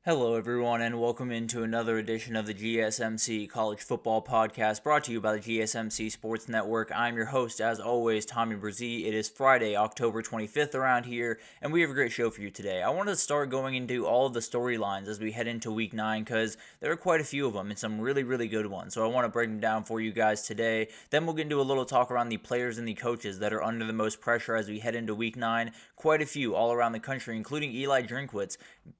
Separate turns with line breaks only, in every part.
Hello, everyone, and welcome into another edition of the GSMC College Football Podcast brought to you by the GSMC Sports Network. I'm your host, as always, Tommy Brzee. It is Friday, October 25th around here, and we have a great show for you today. I want to start going into all of the storylines as we head into Week 9 because there are quite a few of them and some really, really good ones. So I want to break them down for you guys today. Then we'll get into a little talk around the players and the coaches that are under the most pressure as we head into Week 9. Quite a few all around the country, including Eli Drinkwitz.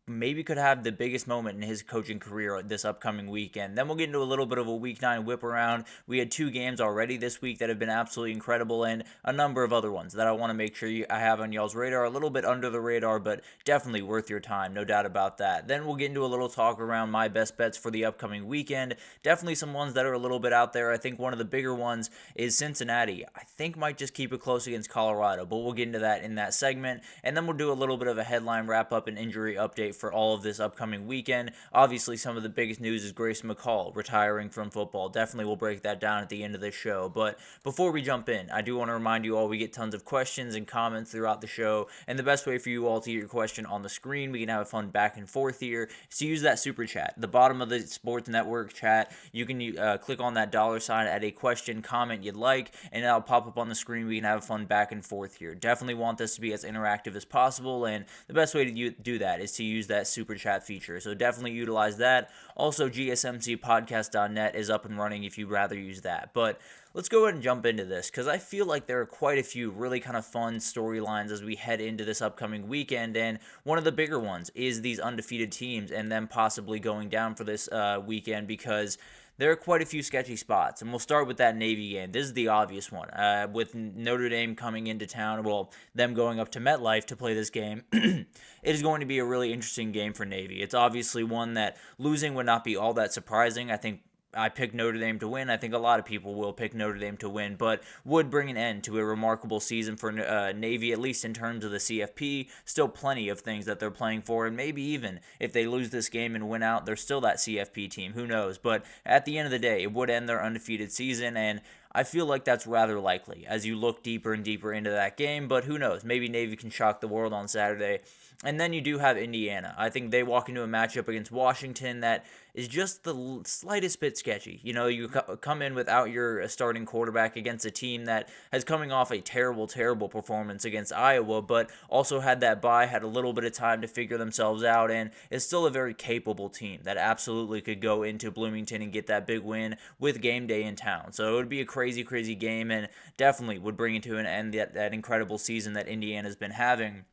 Maybe could have the biggest moment in his coaching career this upcoming weekend. Then we'll get into a little bit of a Week 9 whip around. We had 2 games already this week that have been absolutely incredible, and a number of other ones that I want to make sure I have on y'all's radar. A little bit under the radar, but definitely worth your time, no doubt about that. Then we'll get into a little talk around my best bets for the upcoming weekend. Definitely some ones that are a little bit out there. I think one of the bigger ones is Cincinnati. I think might just keep it close against Colorado, but we'll get into that in that segment. And then we'll do a little bit of a headline wrap-up and injury update for all of this upcoming weekend. Obviously, some of the biggest news is Grayson McCall retiring from football. Definitely we'll break that down at the end of this show. But before we jump in, I do want to remind you all we get tons of questions and comments throughout the show. And the best way for you all to get your question on the screen, we can have a fun back and forth here, is to use that super chat. The bottom of the Sports Network chat, you can click on that $sign, add a question, comment you'd like, and that'll pop up on the screen. We can have a fun back and forth here. Definitely want this to be as interactive as possible, and the best way to do that is to use that super chat feature. So definitely utilize that. Also, GSMCpodcast.net is up and running if you'd rather use that. But let's go ahead and jump into this because I feel like there are quite a few really kind of fun storylines as we head into this upcoming weekend. And one of the bigger ones is these undefeated teams and them possibly going down for this weekend because there are quite a few sketchy spots, and we'll start with that Navy game. This is the obvious one. With Notre Dame coming into town, them going up to MetLife to play this game, it is going to be a really interesting game for Navy. It's obviously one that losing would not be all that surprising. I think I picked Notre Dame to win. I think a lot of people will pick Notre Dame to win, but would bring an end to a remarkable season for Navy, at least in terms of the CFP. Still plenty of things that they're playing for, and maybe even if they lose this game and win out, they're still that CFP team. Who knows? But at the end of the day, it would end their undefeated season, and I feel like that's rather likely as you look deeper and deeper into that game, but who knows? Maybe Navy can shock the world on Saturday. And then you do have Indiana. I think they walk into a matchup against Washington that is just the slightest bit sketchy. You know, you come in without your starting quarterback against a team that has coming off a terrible, terrible performance against Iowa, but also had that bye, had a little bit of time to figure themselves out, and is still a very capable team that absolutely could go into Bloomington and get that big win with game day in town. So it would be a crazy, crazy game and definitely would bring it to an end that incredible season that Indiana's been having.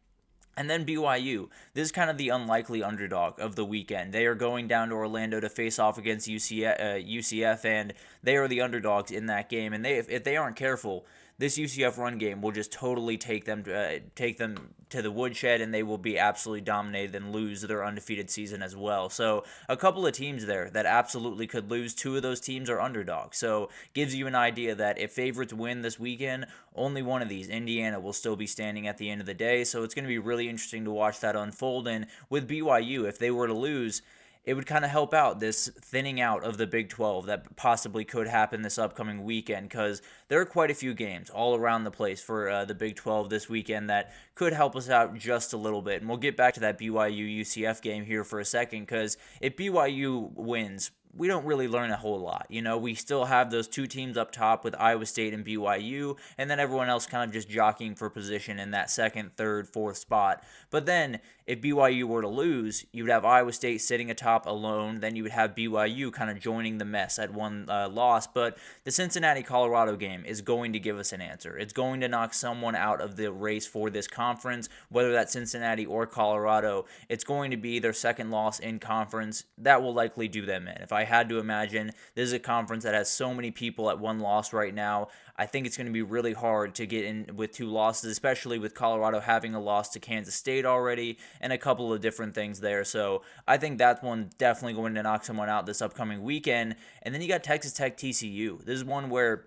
And then BYU, this is kind of the unlikely underdog of the weekend. They are going down to Orlando to face off against UCF, and they are the underdogs in that game. And if they aren't careful, this UCF run game will just totally take them to the woodshed, and they will be absolutely dominated and lose their undefeated season as well. So a couple of teams there that absolutely could lose. 2 of those teams are underdogs. So gives you an idea that if favorites win this weekend, only one of these, Indiana, will still be standing at the end of the day. So it's going to be really interesting to watch that unfold. And with BYU, if they were to lose, it would kind of help out this thinning out of the Big 12 that possibly could happen this upcoming weekend because there are quite a few games all around the place for the Big 12 this weekend that could help us out just a little bit. And we'll get back to that BYU-UCF game here for a second because if BYU wins, we don't really learn a whole lot. You know, we still have those 2 teams up top with Iowa State and BYU, and then everyone else kind of just jockeying for position in that 2nd, 3rd, 4th spot. But then, if BYU were to lose, you would have Iowa State sitting atop alone, then you would have BYU kind of joining the mess at one loss. But the Cincinnati-Colorado game is going to give us an answer. It's going to knock someone out of the race for this conference, whether that's Cincinnati or Colorado. It's going to be their 2nd loss in conference. That will likely do them in. If I had to imagine, this is a conference that has so many people at 1 loss right now. I think it's going to be really hard to get in with 2 losses, especially with Colorado having a loss to Kansas State already and a couple of different things there. So I think that one definitely going to knock someone out this upcoming weekend. And then you got Texas Tech TCU. This is one where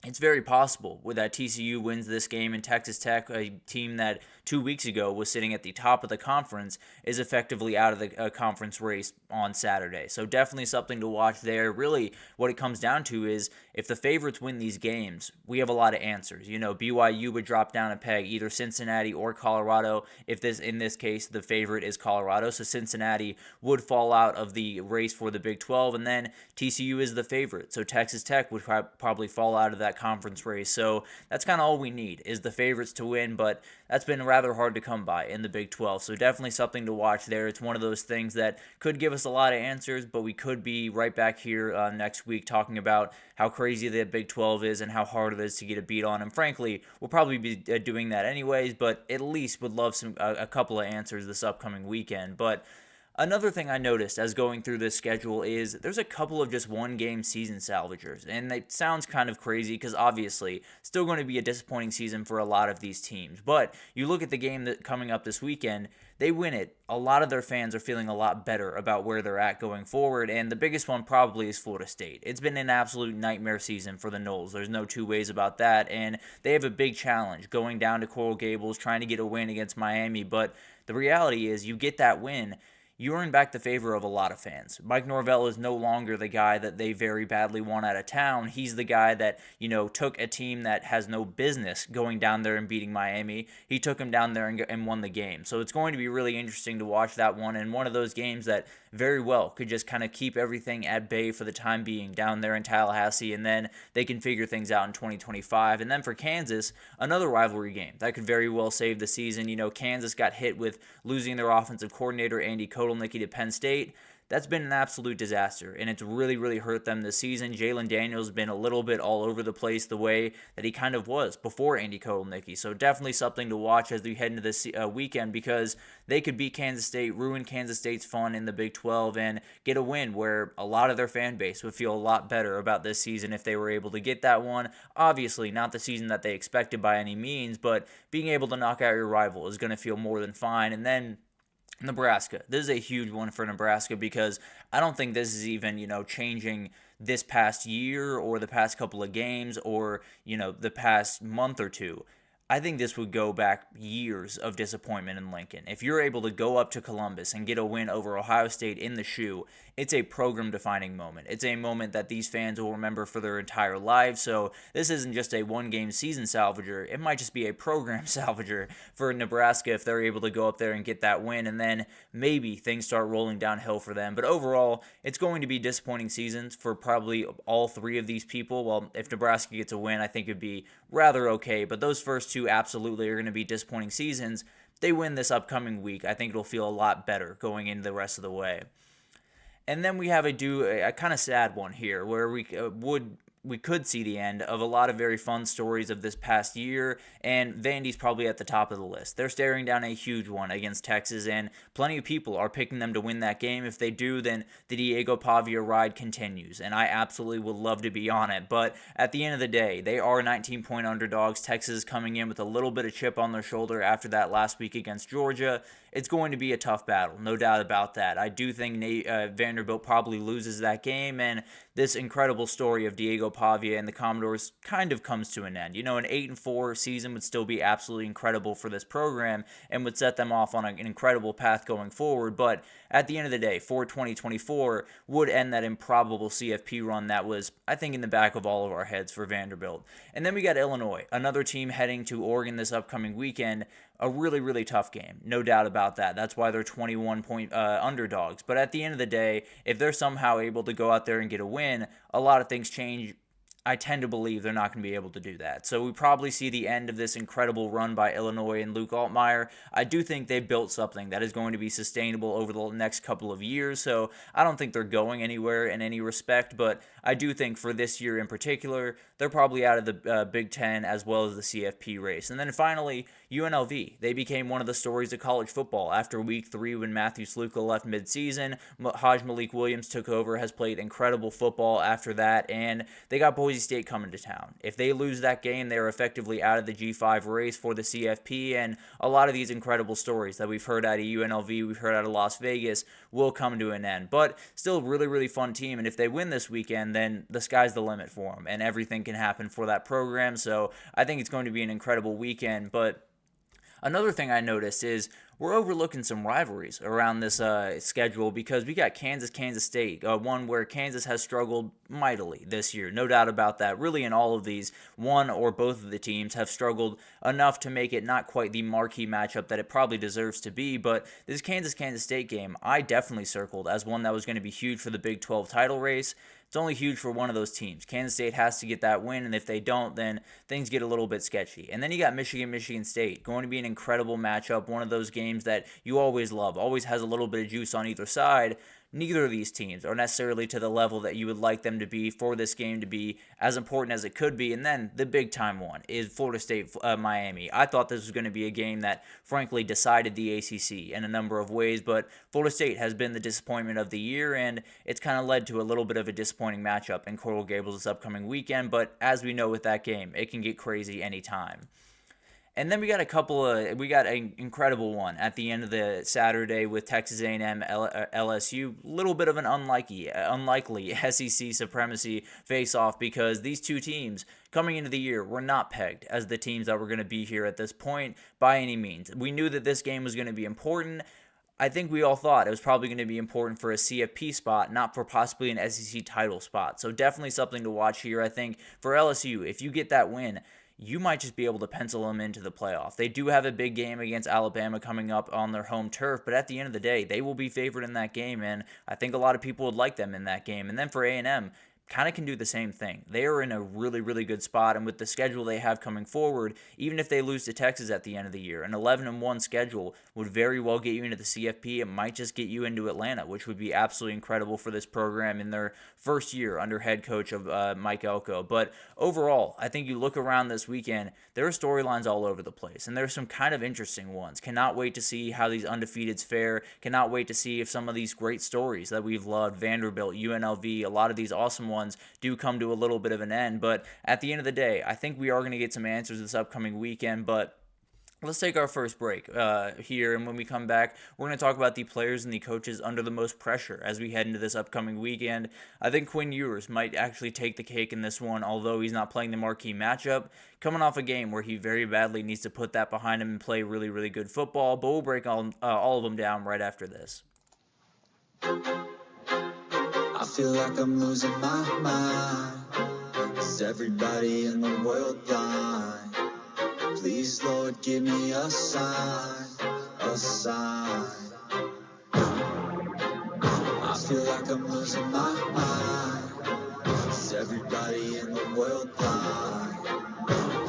it's very possible with that TCU wins this game and Texas Tech, a team that 2 weeks ago was sitting at the top of the conference, is effectively out of the conference race on Saturday. So definitely something to watch there. Really, what it comes down to is if the favorites win these games, we have a lot of answers. BYU would drop down a peg, either Cincinnati or Colorado. In this case, the favorite is Colorado, so Cincinnati would fall out of the race for the Big 12, and then TCU is the favorite, so Texas Tech would probably fall out of that conference race. So that's kind of all we need is the favorites to win, but that's been rather hard to come by in the Big 12. So definitely something to watch there. It's one of those things that could give us a lot of answers, but we could be right back here next week talking about how crazy the Big 12 is and how hard it is to get a beat on. And frankly, we'll probably be doing that anyways, but at least would love a couple of answers this upcoming weekend. But another thing I noticed as going through this schedule is there's a couple of just one-game season salvagers, and it sounds kind of crazy because obviously still going to be a disappointing season for a lot of these teams. But you look at the game that coming up this weekend, they win it. A lot of their fans are feeling a lot better about where they're at going forward, and the biggest one probably is Florida State. It's been an absolute nightmare season for the Noles. There's no two ways about that, and they have a big challenge going down to Coral Gables, trying to get a win against Miami. But the reality is you get that win, you earn back the favor of a lot of fans. Mike Norvell is no longer the guy that they very badly want out of town. He's the guy that, took a team that has no business going down there and beating Miami. He took them down there and won the game. So it's going to be really interesting to watch that one, and one of those games that very well could just kind of keep everything at bay for the time being down there in Tallahassee, and then they can figure things out in 2025. And then for Kansas, another rivalry game that could very well save the season. Kansas got hit with losing their offensive coordinator, Andy Kotelnicki, to Penn State. That's been an absolute disaster, and it's really, really hurt them this season. Jalen Daniels has been a little bit all over the place the way that he kind of was before Andy Kotelnicki. So definitely something to watch as we head into this weekend, because they could beat Kansas State, ruin Kansas State's fun in the Big 12, and get a win where a lot of their fan base would feel a lot better about this season if they were able to get that one. Obviously, not the season that they expected by any means, but being able to knock out your rival is going to feel more than fine. And then Nebraska. This is a huge one for Nebraska because I don't think this is even, changing this past year or the past couple of games or, the past month or two. I think this would go back years of disappointment in Lincoln. If you're able to go up to Columbus and get a win over Ohio State in the shoe, it's a program-defining moment. It's a moment that these fans will remember for their entire lives. So this isn't just a one-game season salvager. It might just be a program salvager for Nebraska if they're able to go up there and get that win, and then maybe things start rolling downhill for them. But overall, it's going to be disappointing seasons for probably all three of these people. Well, if Nebraska gets a win, I think it'd be rather okay. But those first two absolutely are going to be disappointing seasons. They win this upcoming week, I think it'll feel a lot better going into the rest of the way. And then we have a kind of sad one here where we could see the end of a lot of very fun stories of this past year, and Vandy's probably at the top of the list. They're staring down a huge one against Texas, and plenty of people are picking them to win that game. If they do, then the Diego Pavia ride continues, and I absolutely would love to be on it. But at the end of the day, they are 19-point underdogs. Texas is coming in with a little bit of chip on their shoulder after that last week against Georgia. It's going to be a tough battle, no doubt about that. I do think Vanderbilt probably loses that game, and this incredible story of Diego Pavia and the Commodores kind of comes to an end. An 8-4 season would still be absolutely incredible for this program and would set them off on an incredible path going forward, but at the end of the day, for 2024, would end that improbable CFP run that was, I think, in the back of all of our heads for Vanderbilt. And then we got Illinois, another team heading to Oregon this upcoming weekend. A really, really tough game, no doubt about that. That's why they're 21-point underdogs. But at the end of the day, if they're somehow able to go out there and get a win, a lot of things change. I tend to believe they're not going to be able to do that. So we probably see the end of this incredible run by Illinois and Luke Altmaier. I do think they built something that is going to be sustainable over the next couple of years, so I don't think they're going anywhere in any respect, but I do think for this year in particular, they're probably out of the Big Ten as well as the CFP race. And then finally, UNLV. They became one of the stories of college football after Week 3 when Matthew Sluka left midseason. Haj Malik Williams took over, has played incredible football after that, and they got Boise Boise State coming to town. If they lose that game, they're effectively out of the G5 race for the CFP, and a lot of these incredible stories that we've heard out of UNLV, we've heard out of Las Vegas, will come to an end. But still, really, really fun team, and if they win this weekend, then the sky's the limit for them, and everything can happen for that program. So I think it's going to be an incredible weekend. But another thing I noticed is we're overlooking some rivalries around this schedule, because we got Kansas State, one where Kansas has struggled mightily this year, no doubt about that. Really, in all of these, one or both of the teams have struggled enough to make it not quite the marquee matchup that it probably deserves to be. But this Kansas State game, I definitely circled as one that was going to be huge for the Big 12 title race. It's only huge for one of those teams. Kansas State has to get that win, and if they don't, then things get a little bit sketchy. And then you got Michigan State, going to be an incredible matchup, one of those games that you always love, always has a little bit of juice on either side. Neither of these teams are necessarily to the level that you would like them to be for this game to be as important as it could be. And then the big time one is Florida State Miami. I thought this was going to be a game that frankly decided the ACC in a number of ways, but Florida State has been the disappointment of the year, and it's kind of led to a little bit of a disappointing matchup in Coral Gables this upcoming weekend. But as we know with that game, it can get crazy anytime. And then we got an incredible one at the end of the Saturday with Texas A&M LSU. A little bit of an unlikely SEC supremacy face-off, because these two teams coming into the year were not pegged as the teams that were going to be here at this point by any means. We knew that this game was going to be important. I think we all thought it was probably going to be important for a CFP spot, not for possibly an SEC title spot. So definitely something to watch here. I think for LSU, if you get that win, you might just be able to pencil them into the playoff. They do have a big game against Alabama coming up on their home turf, but at the end of the day, they will be favored in that game, and I think a lot of people would like them in that game. And then for A&M, kind of can do the same thing. They are in a really, really good spot, and with the schedule they have coming forward, even if they lose to Texas at the end of the year, an 11-1 schedule would very well get you into the CFP. It might just get you into Atlanta, which would be absolutely incredible for this program in their first year under head coach of Mike Elko. But overall, I think you look around this weekend, there are storylines all over the place, and there's some kind of interesting ones. Cannot wait to see how these undefeateds fare. Cannot wait to see if some of these great stories that we've loved, Vanderbilt, UNLV, a lot of these awesome ones do come to a little bit of an end. But at the end of the day, I think we are going to get some answers this upcoming weekend. But let's take our first break here, and when we come back, we're going to talk about the players and the coaches under the most pressure as we head into this upcoming weekend. I think Quinn Ewers might actually take the cake in this one, although he's not playing the marquee matchup, coming off a game where he very badly needs to put that behind him and play really, really good football. But we'll break all of them down right after this.
I feel like I'm losing my mind. Is everybody in the world blind? Please, Lord, give me a sign, a sign. I feel like I'm losing my mind. Is everybody in the world blind?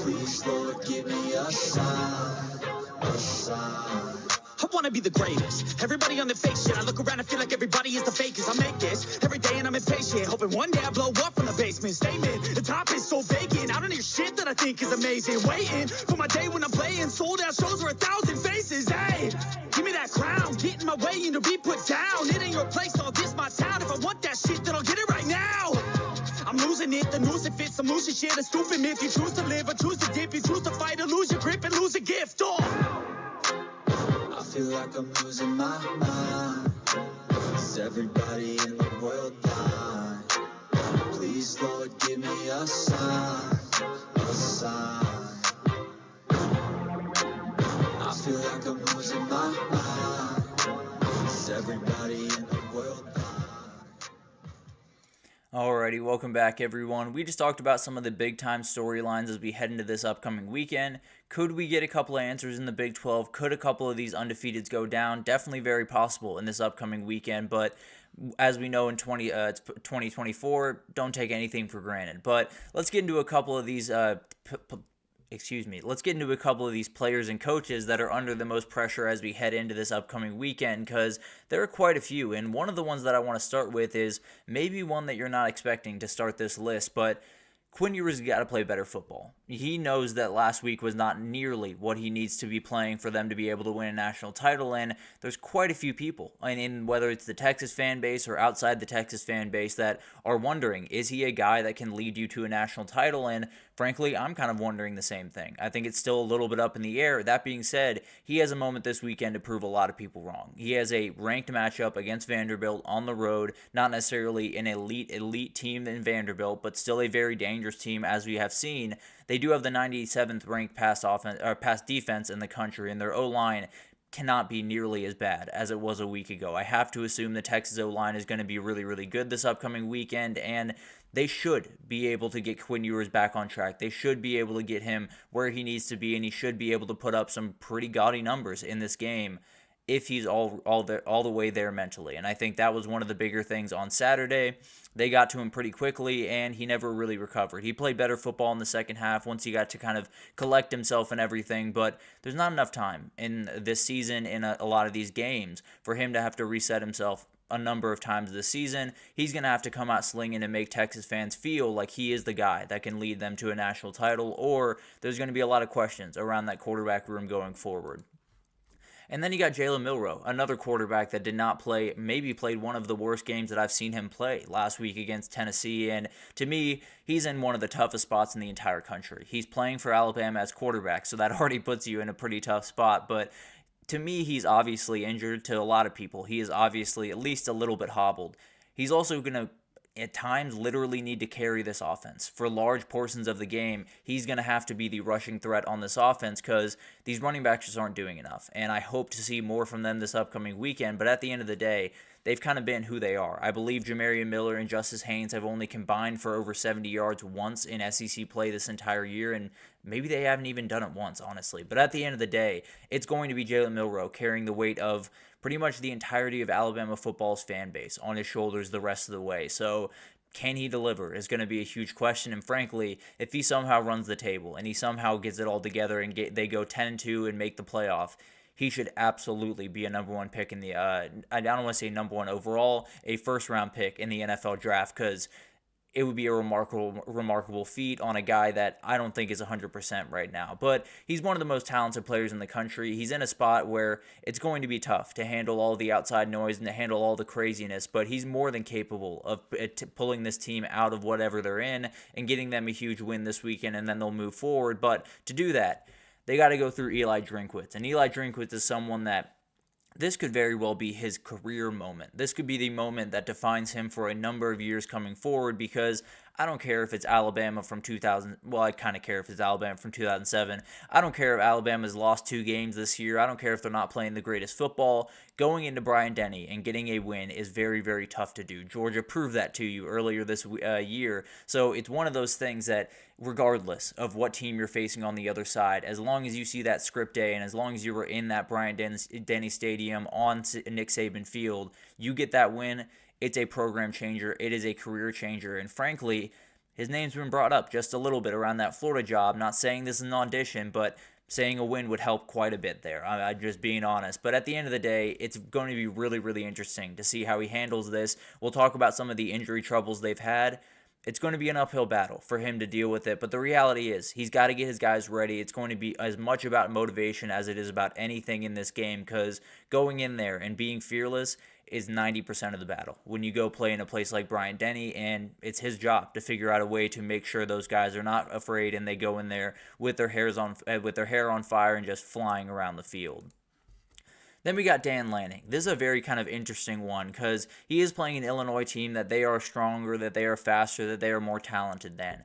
Please, Lord, give me a sign, a sign.
I wanna be the greatest. Everybody on the fake shit. I look around and feel like everybody is the fakest. I make this every day and I'm impatient, hoping one day I blow up from the basement. Statement, the top is so vacant. I don't hear shit that I think is amazing. Waiting for my day when I'm playing sold out shows for 1,000 faces. Hey, give me that crown. Get in my way and to be put down. It ain't your place, all this my town. If I want that shit, then I'll get it right now. I'm losing it, the noose it fits. I'm losing shit, a stupid myth. You choose to live or choose to dip. You choose to fight or lose your grip and lose a gift. Oh.
I feel like I'm losing my mind. Is everybody in the world blind? Please, Lord, give me a sign, a sign. I feel like I'm losing my mind. Is everybody in the world blind?
Alrighty, welcome back everyone. We just talked about some of the big time storylines as we head into this upcoming weekend. Could we get a couple of answers in the Big 12? Could a couple of these undefeateds go down? Definitely very possible in this upcoming weekend, but as we know in 2024, don't take anything for granted. But let's get into a couple of these let's get into a couple of these players and coaches that are under the most pressure as we head into this upcoming weekend, because there are quite a few. And one of the ones that I want to start with is maybe one that you're not expecting to start this list, but Quinn Ewers has got to play better football. He knows that last week was not nearly what he needs to be playing for them to be able to win a national title, and there's quite a few people, and whether it's the Texas fan base or outside the Texas fan base, that are wondering, is he a guy that can lead you to a national title? And frankly, I'm kind of wondering the same thing. I think it's still a little bit up in the air. That being said, he has a moment this weekend to prove a lot of people wrong. He has a ranked matchup against Vanderbilt on the road, not necessarily an elite team in Vanderbilt, but still a very dangerous team, as we have seen. They do have the 97th ranked pass defense in the country, and their O-line cannot be nearly as bad as it was a week ago. I have to assume the Texas O-line is going to be really, really good this upcoming weekend, and they should be able to get Quinn Ewers back on track. They should be able to get him where he needs to be, and he should be able to put up some pretty gaudy numbers in this game if he's all the way there mentally. And I think that was one of the bigger things on Saturday. They got to him pretty quickly, and he never really recovered. He played better football in the second half once he got to kind of collect himself and everything, but there's not enough time in this season, in a lot of these games, for him to have to reset himself a number of times this season. He's going to have to come out slinging and make Texas fans feel like he is the guy that can lead them to a national title, or there's going to be a lot of questions around that quarterback room going forward. And then you got Jalen Milroe, another quarterback that did not play, maybe played one of the worst games that I've seen him play last week against Tennessee. And to me, he's in one of the toughest spots in the entire country. He's playing for Alabama as quarterback, so that already puts you in a pretty tough spot. But to me, he's obviously injured. To a lot of people, he is obviously at least a little bit hobbled. He's also going to at times literally need to carry this offense. For large portions of the game, he's going to have to be the rushing threat on this offense because these running backs just aren't doing enough. And I hope to see more from them this upcoming weekend, but at the end of the day, they've kind of been who they are. I believe Jamarian Miller and Justice Haynes have only combined for over 70 yards once in SEC play this entire year, and maybe they haven't even done it once, honestly. But at the end of the day, it's going to be Jalen Milroe carrying the weight of pretty much the entirety of Alabama football's fan base on his shoulders the rest of the way. So can he deliver is going to be a huge question. And frankly, if he somehow runs the table and he somehow gets it all together and they go 10-2 and make the playoff, he should absolutely be a number one pick in the, I don't want to say number one overall, a first-round pick in the NFL draft, because it would be a remarkable feat on a guy that I don't think is 100% right now. But he's one of the most talented players in the country. He's in a spot where it's going to be tough to handle all the outside noise and to handle all the craziness, but he's more than capable of pulling this team out of whatever they're in and getting them a huge win this weekend, and then they'll move forward. But to do that, they got to go through Eli Drinkwitz. And Eli Drinkwitz is someone that this could very well be his career moment. This could be the moment that defines him for a number of years coming forward, because I don't care if it's Alabama from 2000. Well, I kind of care if it's Alabama from 2007. I don't care if Alabama's lost 2 games this year. I don't care if they're not playing the greatest football. Going into Bryant-Denny and getting a win is very, very tough to do. Georgia proved that to you earlier this year. So it's one of those things that, regardless of what team you're facing on the other side, as long as you see that script day and as long as you were in that Bryant-Denny Stadium on Nick Saban Field, you get that win. It's a program changer. It is a career changer. And frankly, his name's been brought up just a little bit around that Florida job. Not saying this is an audition, but saying a win would help quite a bit there. I'm just being honest. But at the end of the day, it's going to be really, really interesting to see how he handles this. We'll talk about some of the injury troubles they've had. It's going to be an uphill battle for him to deal with it. But the reality is he's got to get his guys ready. It's going to be as much about motivation as it is about anything in this game, because going in there and being fearless is 90% of the battle when you go play in a place like Bryant-Denny, and it's his job to figure out a way to make sure those guys are not afraid and they go in there with their hair on fire and just flying around the field. Then we got Dan Lanning. This is a very kind of interesting one because he is playing an Illinois team that they are stronger, that they are faster, that they are more talented than.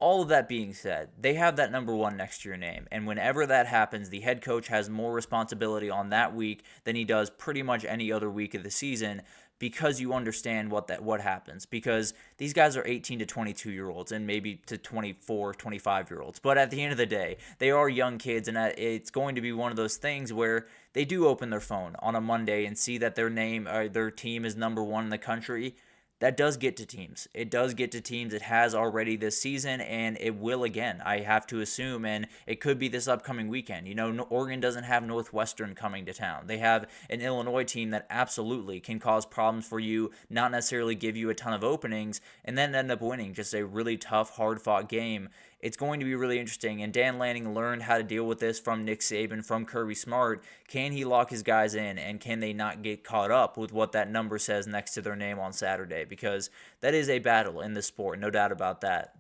All of that being said, they have that number 1 next to your name, and whenever that happens, the head coach has more responsibility on that week than he does pretty much any other week of the season, because you understand what happens. Because these guys are 18 to 22-year-olds and maybe to 24, 25-year-olds. But at the end of the day, they are young kids, and it's going to be one of those things where they do open their phone on a Monday and see that their team is number 1 in the country. that does get to teams. It does get to teams. It has already this season, and it will again, I have to assume, and it could be this upcoming weekend. Oregon doesn't have Northwestern coming to town. They have an Illinois team that absolutely can cause problems for you, not necessarily give you a ton of openings, and then end up winning just a really tough, hard-fought game. It's going to be really interesting, and Dan Lanning learned how to deal with this from Nick Saban, from Kirby Smart. Can he lock his guys in, and can they not get caught up with what that number says next to their name on Saturday? Because that is a battle in this sport, no doubt about that.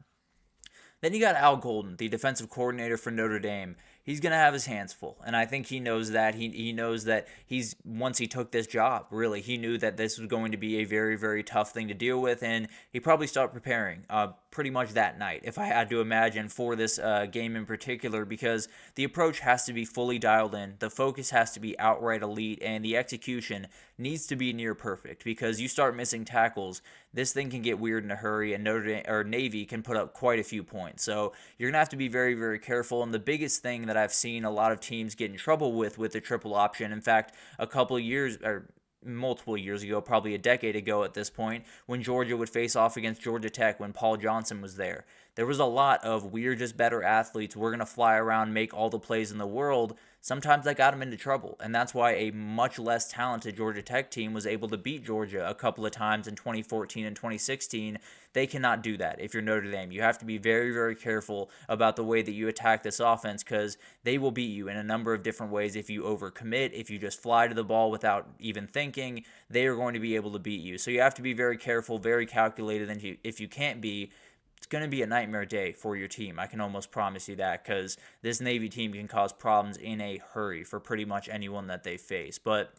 Then you got Al Golden, the defensive coordinator for Notre Dame. He's going to have his hands full, and I think he knows that. He knows that once he took this job, really, he knew that this was going to be a very, very tough thing to deal with, and he probably started preparing pretty much that night, if I had to imagine, for this game in particular, because the approach has to be fully dialed in, the focus has to be outright elite, and the execution needs to be near perfect, because you start missing tackles, this thing can get weird in a hurry, and Navy can put up quite a few points. So you're going to have to be very, very careful, and the biggest thing that I've seen a lot of teams get in trouble with the triple option, in fact, a couple of years, or multiple years ago, probably a decade ago at this point, when Georgia would face off against Georgia Tech when Paul Johnson was there. There was a lot of, we're just better athletes, we're going to fly around, make all the plays in the world. Sometimes that got them into trouble, and that's why a much less talented Georgia Tech team was able to beat Georgia a couple of times in 2014 and 2016. They cannot do that if you're Notre Dame. You have to be very, very careful about the way that you attack this offense, because they will beat you in a number of different ways. If you overcommit, if you just fly to the ball without even thinking, they are going to be able to beat you. So you have to be very careful, very calculated, and if you can't be, it's going to be a nightmare day for your team. I can almost promise you that, because this Navy team can cause problems in a hurry for pretty much anyone that they face. But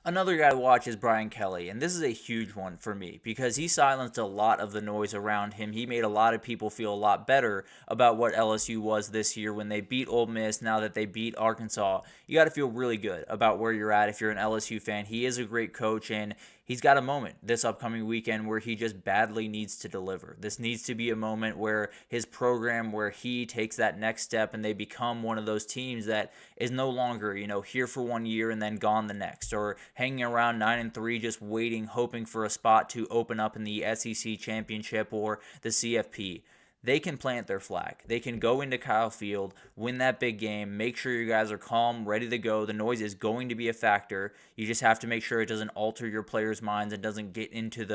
another guy to watch is Brian Kelly, and this is a huge one for me because he silenced a lot of the noise around him. He made a lot of people feel a lot better about what LSU was this year when they beat Ole Miss, now that they beat Arkansas. You got to feel really good about where you're at if you're an LSU fan. He is a great coach, and he's got a moment this upcoming weekend where he just badly needs to deliver. This needs to be a moment where his program, where he takes that next step and they become one of those teams that is no longer, here for 1 year and then gone the next, or hanging around 9-3 just waiting, hoping for a spot to open up in the SEC championship or the CFP. They can plant their flag. They can go into Kyle Field, win that big game, make sure you guys are calm, ready to go. The noise is going to be a factor. You just have to make sure it doesn't alter your players' minds and doesn't get into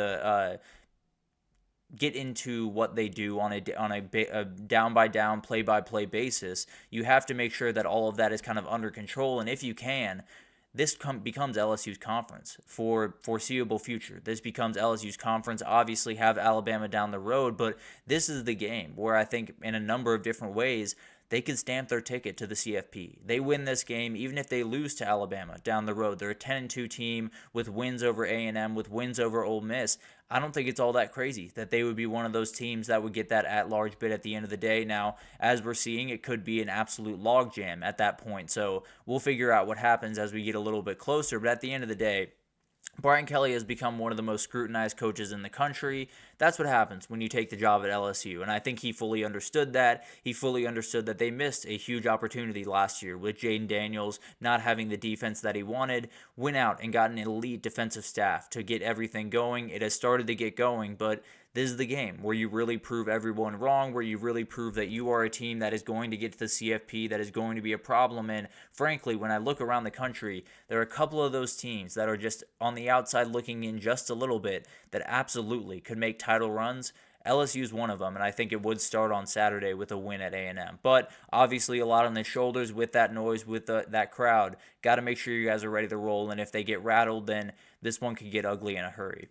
what they do on a down-by-down, play-by-play basis. You have to make sure that all of that is kind of under control, and if you can, this becomes LSU's conference for foreseeable future. This becomes LSU's conference. Obviously have Alabama down the road, but this is the game where I think in a number of different ways they could stamp their ticket to the CFP. They win this game, even if they lose to Alabama down the road. They're a 10-2 team with wins over A&M, with wins over Ole Miss. I don't think it's all that crazy that they would be one of those teams that would get that at-large bid at the end of the day. Now, as we're seeing, it could be an absolute logjam at that point. So we'll figure out what happens as we get a little bit closer. But at the end of the day, Brian Kelly has become one of the most scrutinized coaches in the country. That's what happens when you take the job at LSU, and I think he fully understood that. He fully understood that they missed a huge opportunity last year with Jaden Daniels not having the defense that he wanted, went out and got an elite defensive staff to get everything going. It has started to get going, but this is the game where you really prove everyone wrong, where you really prove that you are a team that is going to get to the CFP, that is going to be a problem. And frankly, when I look around the country, there are a couple of those teams that are just on the outside looking in just a little bit that absolutely could make title runs. LSU is one of them, and I think it would start on Saturday with a win at A&M. But obviously a lot on the shoulders with that noise, with that crowd. Got to make sure you guys are ready to roll, and if they get rattled, then this one could get ugly in a hurry.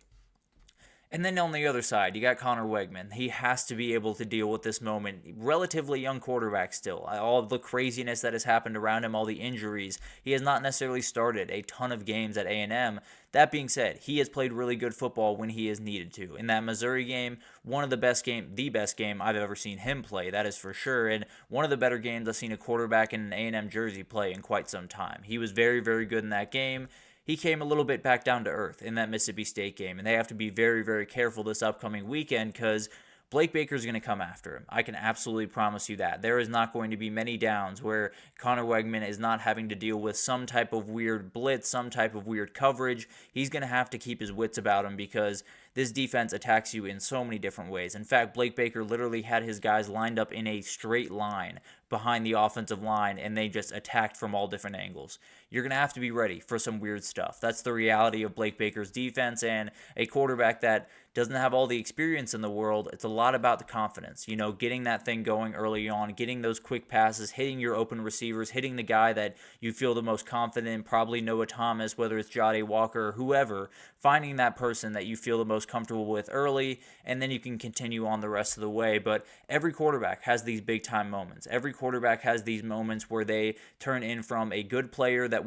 And then on the other side, you got Connor Wegman. He has to be able to deal with this moment. Relatively young quarterback still. All the craziness that has happened around him, all the injuries. He has not necessarily started a ton of games at A&M. That being said, he has played really good football when he has needed to. In that Missouri game, the best game I've ever seen him play, that is for sure. And one of the better games I've seen a quarterback in an A&M jersey play in quite some time. He was very, very good in that game. He came a little bit back down to earth in that Mississippi State game, and they have to be very, very careful this upcoming weekend because Blake Baker's going to come after him. I can absolutely promise you that. There is not going to be many downs where Connor Wegman is not having to deal with some type of weird blitz, some type of weird coverage. He's going to have to keep his wits about him because this defense attacks you in so many different ways. In fact, Blake Baker literally had his guys lined up in a straight line behind the offensive line, and they just attacked from all different angles. You're going to have to be ready for some weird stuff. That's the reality of Blake Baker's defense, and a quarterback that doesn't have all the experience in the world. It's a lot about the confidence, getting that thing going early on, getting those quick passes, hitting your open receivers, hitting the guy that you feel the most confident in, probably Noah Thomas, whether it's Jade Walker or whoever, finding that person that you feel the most comfortable with early, and then you can continue on the rest of the way. But every quarterback has these big time moments. Every quarterback has these moments where they turn in from a good player that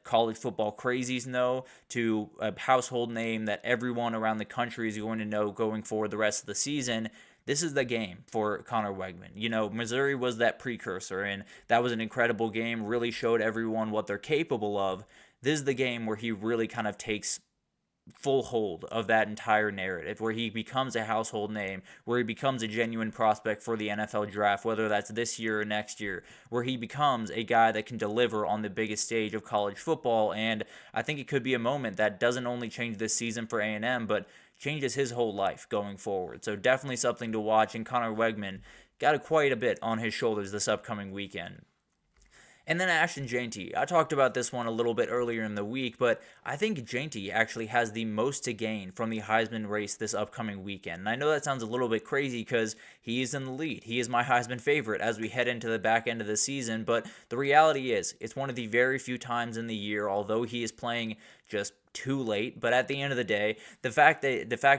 college football crazies know to a household name that everyone around the country is going to know going forward the rest of the season. This is the game for Connor Wegman. Missouri was that precursor, and that was an incredible game, really showed everyone what they're capable of. This is the game where he really kind of takes full hold of that entire narrative, where he becomes a household name, where he becomes a genuine prospect for the NFL draft, whether that's this year or next year, where he becomes a guy that can deliver on the biggest stage of college football. And I think it could be a moment that doesn't only change this season for A&M, but changes his whole life going forward. So definitely something to watch, and Connor Wegman got quite a bit on his shoulders this upcoming weekend. And then Ashton Jeanty. I talked about this one a little bit earlier in the week, but I think Jeanty actually has the most to gain from the Heisman race this upcoming weekend. And I know that sounds a little bit crazy because he is in the lead. He is my Heisman favorite as we head into the back end of the season, but the reality is it's one of the very few times in the year, although he is playing just too late, but at the end of the day, the fact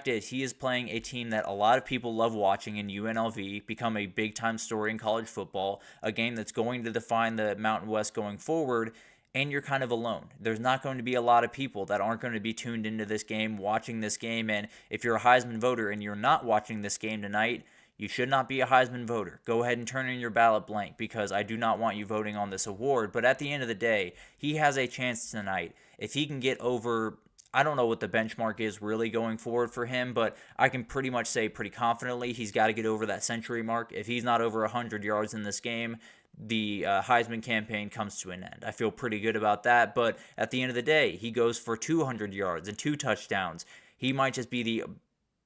is he is playing a team that a lot of people love watching in UNLV, become a big time story in college football, a game that's going to define the Mountain West going forward, and you're kind of alone. There's not going to be a lot of people that aren't going to be tuned into this game, watching this game, and if you're a Heisman voter and you're not watching this game tonight, you should not be a Heisman voter. Go ahead and turn in your ballot blank, because I do not want you voting on this award. But at the end of the day, he has a chance tonight. If he can get over, I don't know what the benchmark is really going forward for him, but I can pretty much say pretty confidently he's got to get over that century mark. If he's not over 100 yards in this game, the Heisman campaign comes to an end. I feel pretty good about that, but at the end of the day, he goes for 200 yards and 2 touchdowns. He might just be the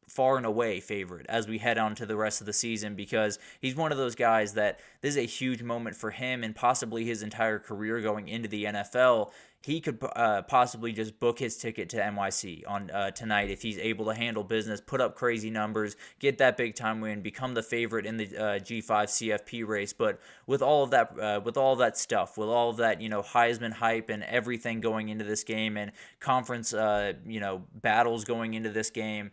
far and away favorite as we head on to the rest of the season, because he's one of those guys that this is a huge moment for him and possibly his entire career going into the NFL. He could possibly just book his ticket to NYC on tonight if he's able to handle business, put up crazy numbers, get that big time win, become the favorite in the G5 CFP race. But with all of that stuff, with all of that Heisman hype and everything going into this game, and conference battles going into this game,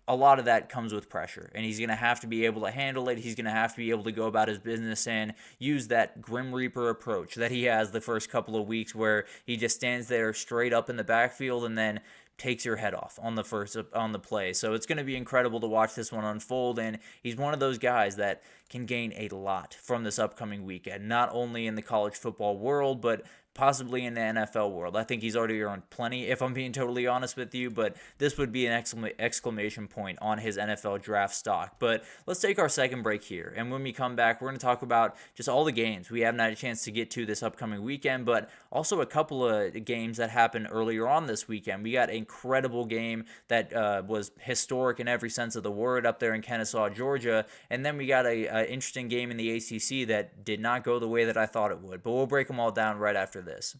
a lot of that comes with pressure, and he's going to have to be able to handle it. He's going to have to be able to go about his business and use that Grim Reaper approach that he has the first couple of weeks, where he just stands there straight up in the backfield and then takes your head off on the play. So it's going to be incredible to watch this one unfold, and he's one of those guys that can gain a lot from this upcoming weekend, not only in the college football world, but possibly in the NFL world. I think he's already earned plenty, if I'm being totally honest with you, but this would be an exclamation point on his NFL draft stock. But let's take our second break here, and when we come back, we're going to talk about just all the games we haven't had a chance to get to this upcoming weekend, but also a couple of games that happened earlier on this weekend. We got an incredible game that was historic in every sense of the word up there in Kennesaw, Georgia, and then we got an interesting game in the ACC that did not go the way that I thought it would, but we'll break them all down right after this.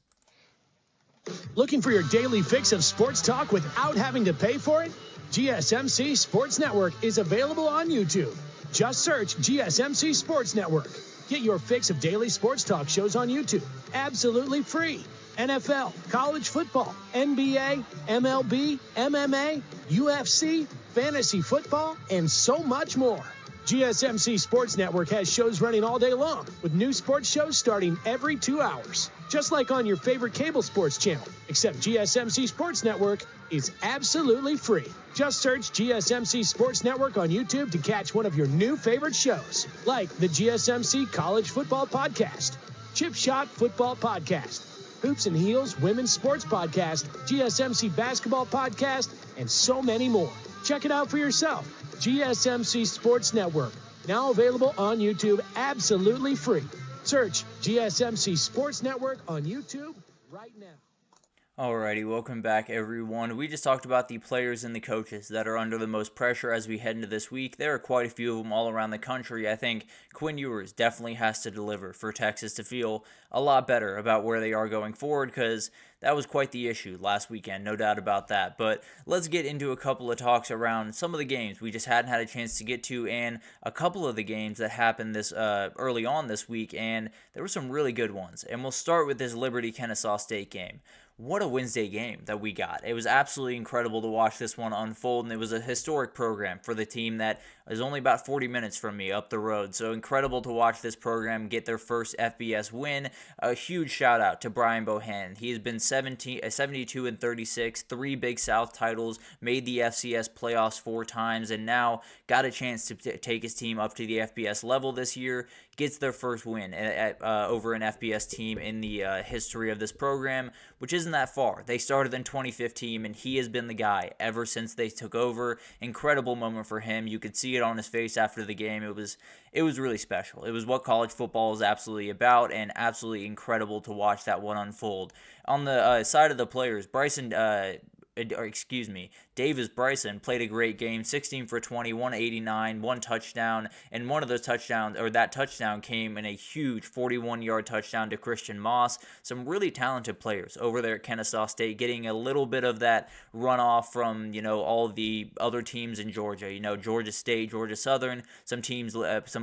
Looking for your daily fix of sports talk without having to pay for it? GSMC Sports Network is available on YouTube. Just search GSMC Sports Network. Get your fix of daily sports talk shows on YouTube, absolutely free. NFL, college football, NBA, MLB, MMA, UFC, fantasy football, and so much more. GSMC Sports Network has shows running all day long, with new sports shows starting every 2 hours. Just like on your favorite cable sports channel, except GSMC Sports Network is absolutely free. Just search GSMC Sports Network on YouTube to catch one of your new favorite shows, like the GSMC College Football Podcast, Chip Shot Football Podcast, Hoops and Heels Women's Sports Podcast, GSMC Basketball Podcast, and so many more. Check it out for yourself. GSMC Sports Network, now available on YouTube absolutely free. Search GSMC Sports Network on YouTube right now.
Alrighty, welcome back everyone. We just talked about the players and the coaches that are under the most pressure as we head into this week. There are quite a few of them all around the country. I think Quinn Ewers definitely has to deliver for Texas to feel a lot better about where they are going forward, because that was quite the issue last weekend, no doubt about that. But let's get into a couple of talks around some of the games we just hadn't had a chance to get to, and a couple of the games that happened this early on this week, and there were some really good ones. And we'll start with this Liberty-Kennesaw State game. What a Wednesday game that we got. It was absolutely incredible to watch this one unfold, and it was a historic program for the team that is only about 40 minutes from me up the road. So incredible to watch this program get their first FBS win. A huge shout out to Brian Bohannon. He has been 72-36, 3 Big South titles, made the FCS playoffs 4 times, and now got a chance to take his team up to the FBS level this year. Gets their first win over an FBS team in the history of this program, which isn't that far. They started in 2015, and he has been the guy ever since they took over. Incredible moment for him. You could see it on his face after the game. It was really special. It was what college football is absolutely about, and absolutely incredible to watch that one unfold. On the side of the players, Davis Bryson played a great game, 16 for 20, 189, 1 touchdown, and one of those touchdowns, or that touchdown, came in a huge 41-yard touchdown to Christian Moss. Some really talented players over there at Kennesaw State, getting a little bit of that runoff from, all of the other teams in Georgia. Georgia State, Georgia Southern, some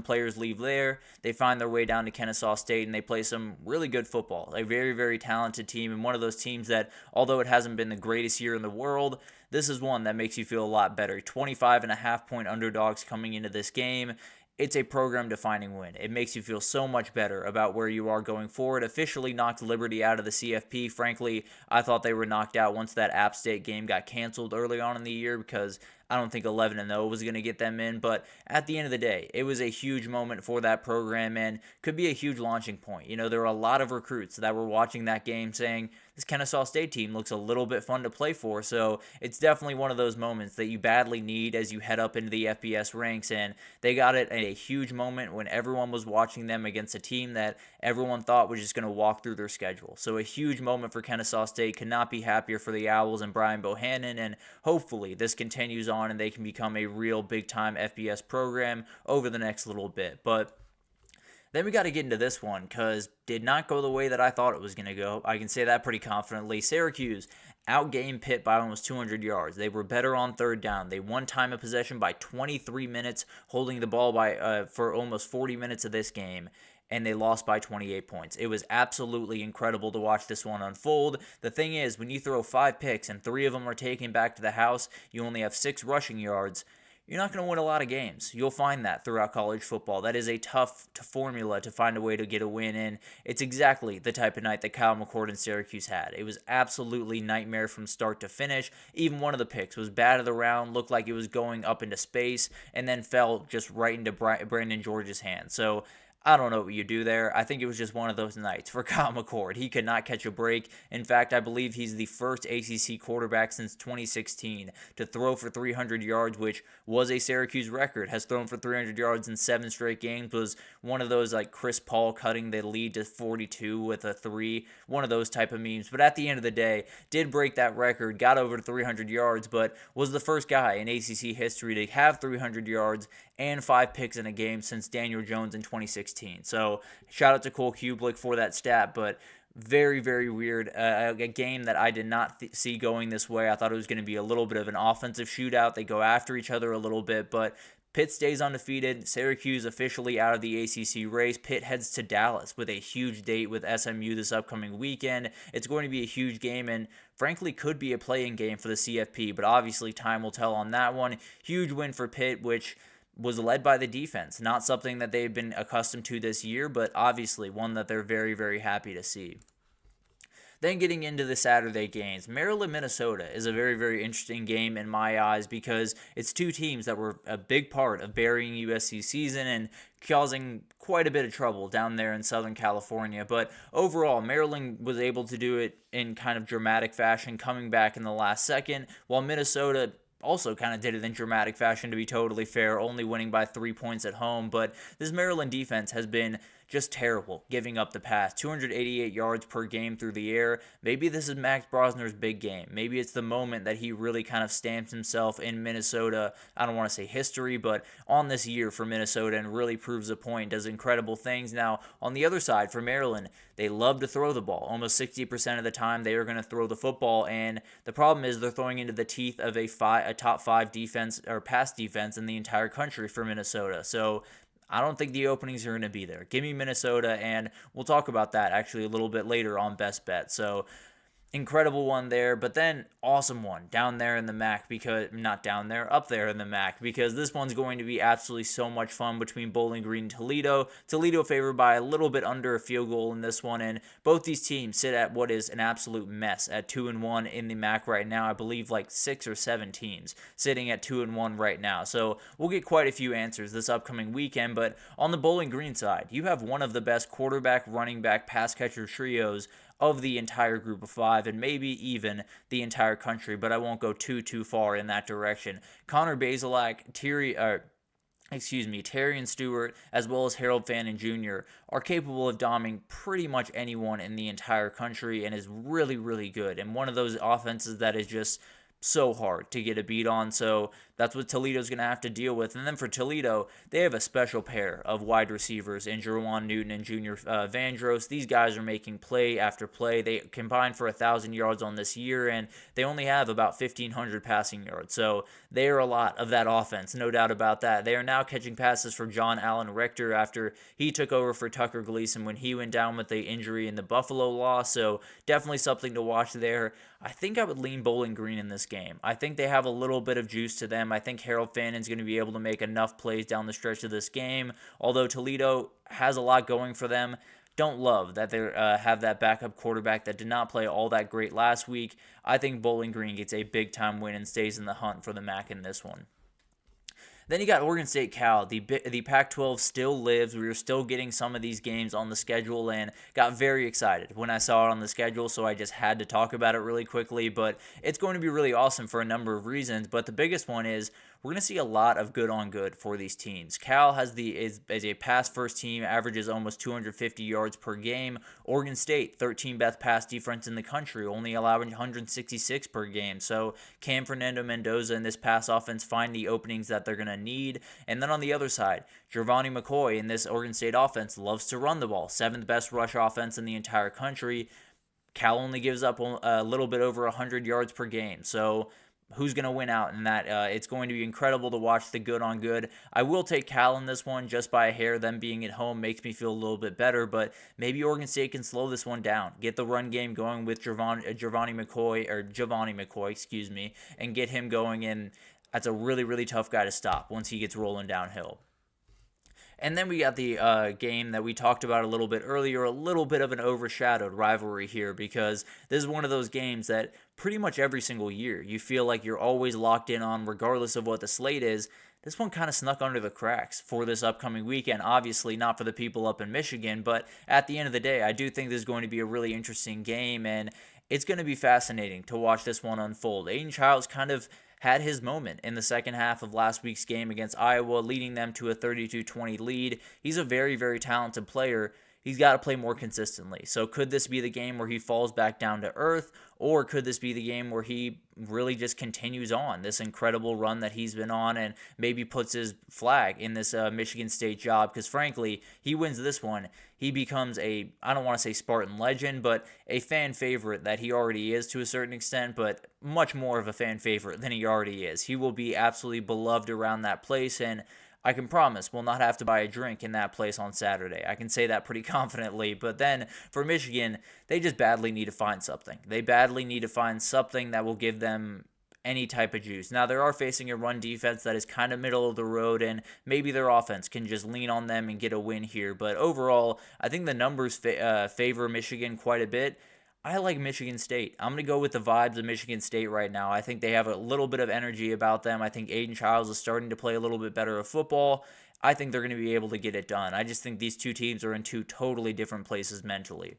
players leave there. They find their way down to Kennesaw State, and they play some really good football. A very, very talented team, and one of those teams that, although it hasn't been the greatest year in the world, this is one that makes you feel a lot better. 25.5-point underdogs coming into this game. It's a program-defining win. It makes you feel so much better about where you are going forward. Officially knocked Liberty out of the CFP. Frankly, I thought they were knocked out once that App State game got canceled early on in the year, because I don't think 11-0 was going to get them in. But at the end of the day, it was a huge moment for that program and could be a huge launching point. There were a lot of recruits that were watching that game saying, this Kennesaw State team looks a little bit fun to play for. So it's definitely one of those moments that you badly need as you head up into the FBS ranks. And they got it at a huge moment when everyone was watching them against a team that everyone thought was just going to walk through their schedule. So a huge moment for Kennesaw State. Could not be happier for the Owls and Brian Bohannon. And hopefully this continues on and they can become a real big-time FBS program over the next little bit. But then we got to get into this one, because did not go the way that I thought it was going to go. I can say that pretty confidently. Syracuse outgained Pitt by almost 200 yards. They were better on third down. They won time of possession by 23 minutes, holding the ball for almost 40 minutes of this game, and they lost by 28 points. It was absolutely incredible to watch this one unfold. The thing is, when you throw 5 picks and 3 of them are taken back to the house, you only have 6 rushing yards. You're not going to win a lot of games. You'll find that throughout college football. That is a tough formula to find a way to get a win in. It's exactly the type of night that Kyle McCord and Syracuse had. It was absolutely nightmare from start to finish. Even one of the picks was batted around, looked like it was going up into space, and then fell just right into Brandon George's hand. So I don't know what you do there. I think it was just one of those nights for Kyle McCord. He could not catch a break. In fact, I believe he's the first ACC quarterback since 2016 to throw for 300 yards, which was a Syracuse record. Has thrown for 300 yards in 7 straight games. Was one of those like Chris Paul cutting the lead to 42 with a 3. One of those type of memes. But at the end of the day, did break that record, got over to 300 yards, but was the first guy in ACC history to have 300 yards and 5 picks in a game since Daniel Jones in 2016. So shout out to Cole Kublik for that stat, but very, very weird. A game that I did not see going this way. I thought it was going to be a little bit of an offensive shootout. They go after each other a little bit, but Pitt stays undefeated. Syracuse officially out of the ACC race. Pitt heads to Dallas with a huge date with SMU this upcoming weekend. It's going to be a huge game and frankly could be a play-in game for the CFP, but obviously time will tell on that one. Huge win for Pitt, which was led by the defense. Not something that they've been accustomed to this year, but obviously one that they're very, very happy to see. Then getting into the Saturday games, Maryland-Minnesota is a very, very interesting game in my eyes because it's 2 teams that were a big part of burying USC's season and causing quite a bit of trouble down there in Southern California. But overall, Maryland was able to do it in kind of dramatic fashion, coming back in the last second, while Minnesota also kind of did it in dramatic fashion, to be totally fair, only winning by 3 points at home. But this Maryland defense has been just terrible giving up the pass. 288 yards per game through the air. Maybe this is Max Brosner's big game. Maybe it's the moment that he really kind of stamps himself in Minnesota, I don't want to say history, but on this year for Minnesota, and really proves a point, does incredible things. Now, on the other side, for Maryland, they love to throw the ball. Almost 60% of the time, they are going to throw the football, and the problem is they're throwing into the teeth of a top 5 defense or pass defense in the entire country for Minnesota. So I don't think the openings are going to be there. Give me Minnesota, and we'll talk about that actually a little bit later on Best Bet. So incredible one there, but then awesome one down there in the MAC, because not down there, up there in the MAC, because this one's going to be absolutely so much fun between Bowling Green and Toledo. Toledo favored by a little bit under a field goal in this one, and both these teams sit at what is an absolute mess at 2-1 in the MAC right now. I believe like 6 or 7 teams sitting at 2-1 right now. So we'll get quite a few answers this upcoming weekend, but on the Bowling Green side, you have one of the best quarterback, running back, pass catcher trios of the entire group of 5, and maybe even the entire country, but I won't go too far in that direction. Connor Bazelak, Terrion Stewart, as well as Harold Fannin Jr. are capable of doming pretty much anyone in the entire country, and is really, really good, and one of those offenses that is just so hard to get a beat on. So that's what Toledo's going to have to deal with. And then for Toledo, they have a special pair of wide receivers in Jerwan Newton and Junior Vandross. These guys are making play after play. They combined for 1,000 yards on this year, and they only have about 1,500 passing yards. So they are a lot of that offense, no doubt about that. They are now catching passes for John Allen Richter after he took over for Tucker Gleason when he went down with the injury in the Buffalo loss. So definitely something to watch there. I think I would lean Bowling Green in this game. I think they have a little bit of juice to them. I think Harold Fannon's going to be able to make enough plays down the stretch of this game. Although Toledo has a lot going for them, don't love that they have that backup quarterback that did not play all that great last week. I think Bowling Green gets a big-time win and stays in the hunt for the MAC in this one. Then you got Oregon State Cal. The Pac-12 still lives. We were still getting some of these games on the schedule, and got very excited when I saw it on the schedule, so I just had to talk about it really quickly. But it's going to be really awesome for a number of reasons, but the biggest one is we're going to see a lot of good-on-good for these teams. Cal is a pass-first team, averages almost 250 yards per game. Oregon State, 13th best pass defense in the country, only allowing 166 per game. So can Fernando Mendoza and this pass offense find the openings that they're going to need? And then on the other side, Giovanni McCoy in this Oregon State offense loves to run the ball. 7th best rush offense in the entire country. Cal only gives up a little bit over 100 yards per game. So who's going to win out in that? It's going to be incredible to watch the good-on-good. I will take Cal in this one just by a hair. Them being at home makes me feel a little bit better, but maybe Oregon State can slow this one down, get the run game going with Giovanni McCoy, and get him going in. That's a really, really tough guy to stop once he gets rolling downhill. And then we got the game that we talked about a little bit earlier, a little bit of an overshadowed rivalry here, because this is one of those games that pretty much every single year you feel like you're always locked in on regardless of what the slate is. This one kind of snuck under the cracks for this upcoming weekend. Obviously not for the people up in Michigan, but at the end of the day, I do think this is going to be a really interesting game, and it's going to be fascinating to watch this one unfold. Aiden Childs kind of had his moment in the second half of last week's game against Iowa, leading them to a 32-20 lead. He's a very, very talented player. He's got to play more consistently. So could this be the game where he falls back down to earth, or could this be the game where he really just continues on this incredible run that he's been on and maybe puts his flag in this Michigan State job? Because frankly, he wins this one, he becomes I don't want to say Spartan legend, but a fan favorite that he already is to a certain extent, but much more of a fan favorite than he already is. He will be absolutely beloved around that place, and I can promise we'll not have to buy a drink in that place on Saturday. I can say that pretty confidently. But then for Michigan, they just badly need to find something. They badly need to find something that will give them any type of juice. Now, they are facing a run defense that is kind of middle of the road, and maybe their offense can just lean on them and get a win here. But overall, I think the numbers favor Michigan quite a bit. I like Michigan State. I'm going to go with the vibes of Michigan State right now. I think they have a little bit of energy about them. I think Aiden Childs is starting to play a little bit better of football. I think they're going to be able to get it done. I just think these two teams are in two totally different places mentally.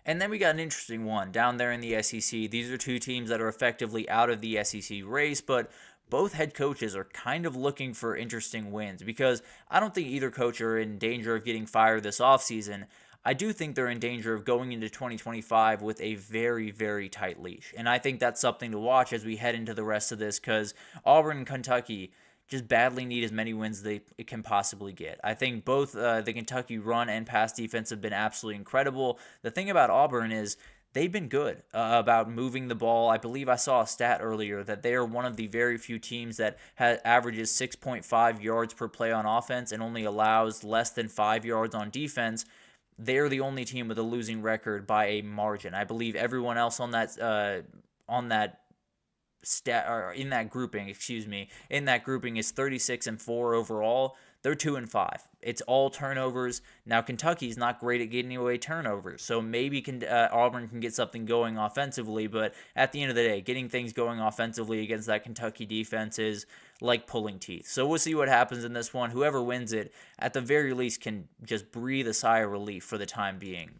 And then we got an interesting one down there in the SEC. These are two teams that are effectively out of the SEC race, but both head coaches are kind of looking for interesting wins, because I don't think either coach are in danger of getting fired this offseason. I do think they're in danger of going into 2025 with a very, very tight leash. And I think that's something to watch as we head into the rest of this, because Auburn and Kentucky just badly need as many wins as they can possibly get. I think both the Kentucky run and pass defense have been absolutely incredible. The thing about Auburn is they've been good about moving the ball. I believe I saw a stat earlier that they are one of the very few teams that averages 6.5 yards per play on offense and only allows less than 5 yards on defense. They're the only team with a losing record by a margin. I believe everyone else on that stat, or in that grouping is 36-4 overall. They're 2-5. It's all turnovers. Now Kentucky's not great at getting away turnovers, so maybe Auburn can get something going offensively. But at the end of the day, getting things going offensively against that Kentucky defense is like pulling teeth. So we'll see what happens in this one. Whoever wins it, at the very least, can just breathe a sigh of relief for the time being.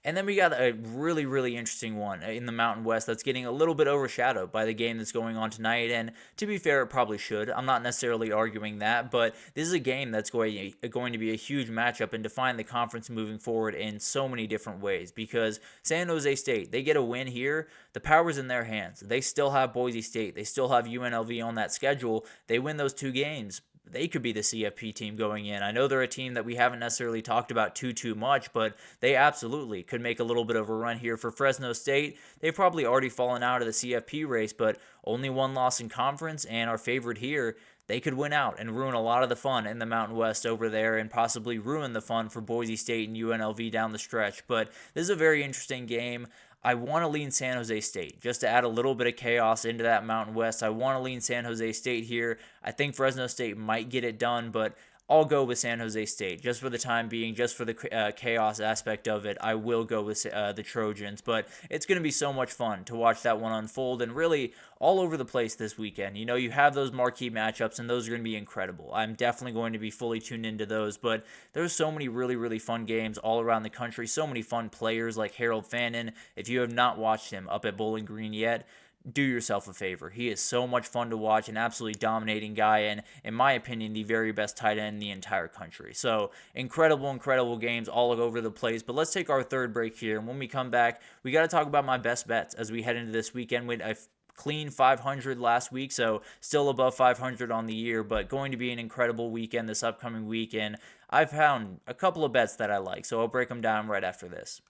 And then we got a really, really interesting one in the Mountain West that's getting a little bit overshadowed by the game that's going on tonight. And to be fair, it probably should. I'm not necessarily arguing that, but this is a game that's going to be a huge matchup and define the conference moving forward in so many different ways. Because San Jose State, they get a win here, the power's in their hands. They still have Boise State. They still have UNLV on that schedule. They win those two games, they could be the CFP team going in. I know they're a team that we haven't necessarily talked about too much, but they absolutely could make a little bit of a run here. For Fresno State, they've probably already fallen out of the CFP race, but only one loss in conference and are favored here. They could win out and ruin a lot of the fun in the Mountain West over there, and possibly ruin the fun for Boise State and UNLV down the stretch. But this is a very interesting game. I want to lean San Jose State just to add a little bit of chaos into that Mountain West. I want to lean San Jose State here. I think Fresno State might get it done, but I'll go with San Jose State just for the time being, just for the chaos aspect of it. I will go with the Trojans, but it's going to be so much fun to watch that one unfold, and really all over the place this weekend. You know, you have those marquee matchups, and those are going to be incredible. I'm definitely going to be fully tuned into those, but there's so many really, really fun games all around the country, so many fun players like Harold Fannin. If you have not watched him up at Bowling Green yet, do yourself a favor. He is so much fun to watch, an absolutely dominating guy, and in my opinion, the very best tight end in the entire country. So incredible games all over the place. But let's take our third break here, and when we come back, we got to talk about my best bets as we head into this weekend. With a clean 500 last week, so still above 500 on the year, but going to be an incredible weekend this upcoming weekend. I've found a couple of bets that I like, so I'll break them down right after this.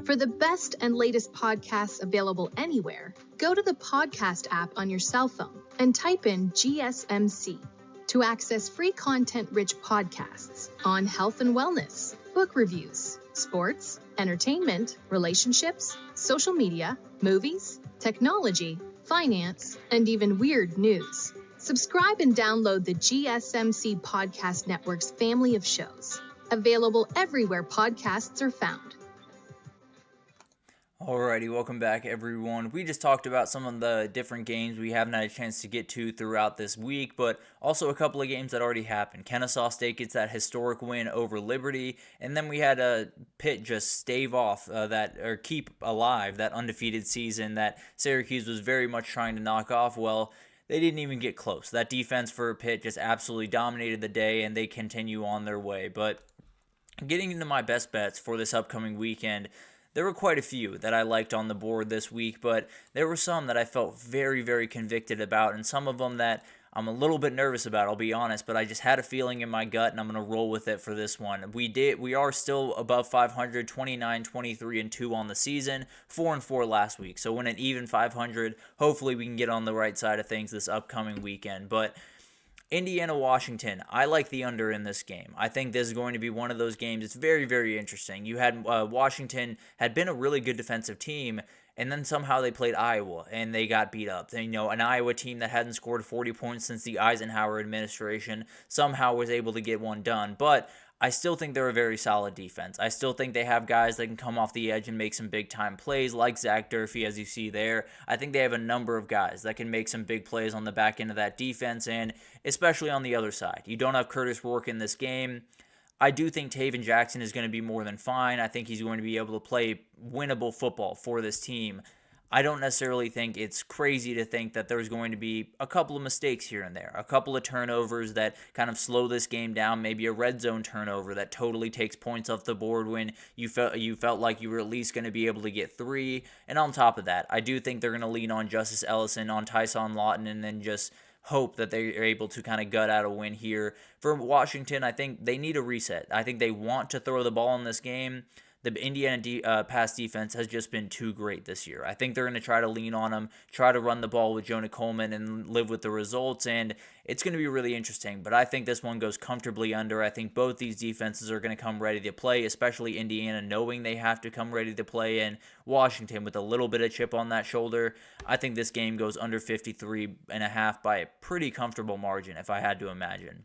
For the best and latest podcasts available anywhere, go to the podcast app on your cell phone and type in GSMC to access free content-rich podcasts on health and wellness, book reviews, sports, entertainment, relationships, social media, movies, technology, finance, and even weird news. Subscribe and download the GSMC Podcast Network's family of shows, available everywhere podcasts are found.
Alrighty, welcome back everyone. We just talked about some of the different games we haven't had a chance to get to throughout this week, but also a couple of games that already happened. Kennesaw State gets that historic win over Liberty, and then we had Pitt just stave off keep alive that undefeated season that Syracuse was very much trying to knock off. Well, they didn't even get close. That defense for Pitt just absolutely dominated the day, and they continue on their way. But getting into my best bets for this upcoming weekend, there were quite a few that I liked on the board this week, but there were some that I felt very, very convicted about, and some of them that I'm a little bit nervous about, I'll be honest, but I just had a feeling in my gut, and I'm going to roll with it for this one. We are still above 500, 29, 23, and 2 on the season, 4-4 last week, so when an even 500, hopefully we can get on the right side of things this upcoming weekend. But Indiana-Washington, I like the under in this game. I think this is going to be one of those games. It's very, very interesting. You had Washington had been a really good defensive team, and then somehow they played Iowa, and they got beat up. And, an Iowa team that hadn't scored 40 points since the Eisenhower administration somehow was able to get one done. But I still think they're a very solid defense. I still think they have guys that can come off the edge and make some big-time plays, like Zach Durfee, as you see there. I think they have a number of guys that can make some big plays on the back end of that defense, and especially on the other side. You don't have Curtis Rourke in this game. I do think Taven Jackson is going to be more than fine. I think he's going to be able to play winnable football for this team. I don't necessarily think it's crazy to think that there's going to be a couple of mistakes here and there, a couple of turnovers that kind of slow this game down, maybe a red zone turnover that totally takes points off the board when you felt like you were at least going to be able to get 3. And on top of that, I do think they're going to lean on Justice Ellison, on Tyson Lawton, and then just hope that they're able to kind of gut out a win here. For Washington, I think they need a reset. I think they want to throw the ball in this game. The Indiana pass defense has just been too great this year. I think they're going to try to lean on them, try to run the ball with Jonah Coleman and live with the results, and it's going to be really interesting. But I think this one goes comfortably under. I think both these defenses are going to come ready to play, especially Indiana knowing they have to come ready to play, and Washington with a little bit of chip on that shoulder. I think this game goes under 53.5 by a pretty comfortable margin, if I had to imagine.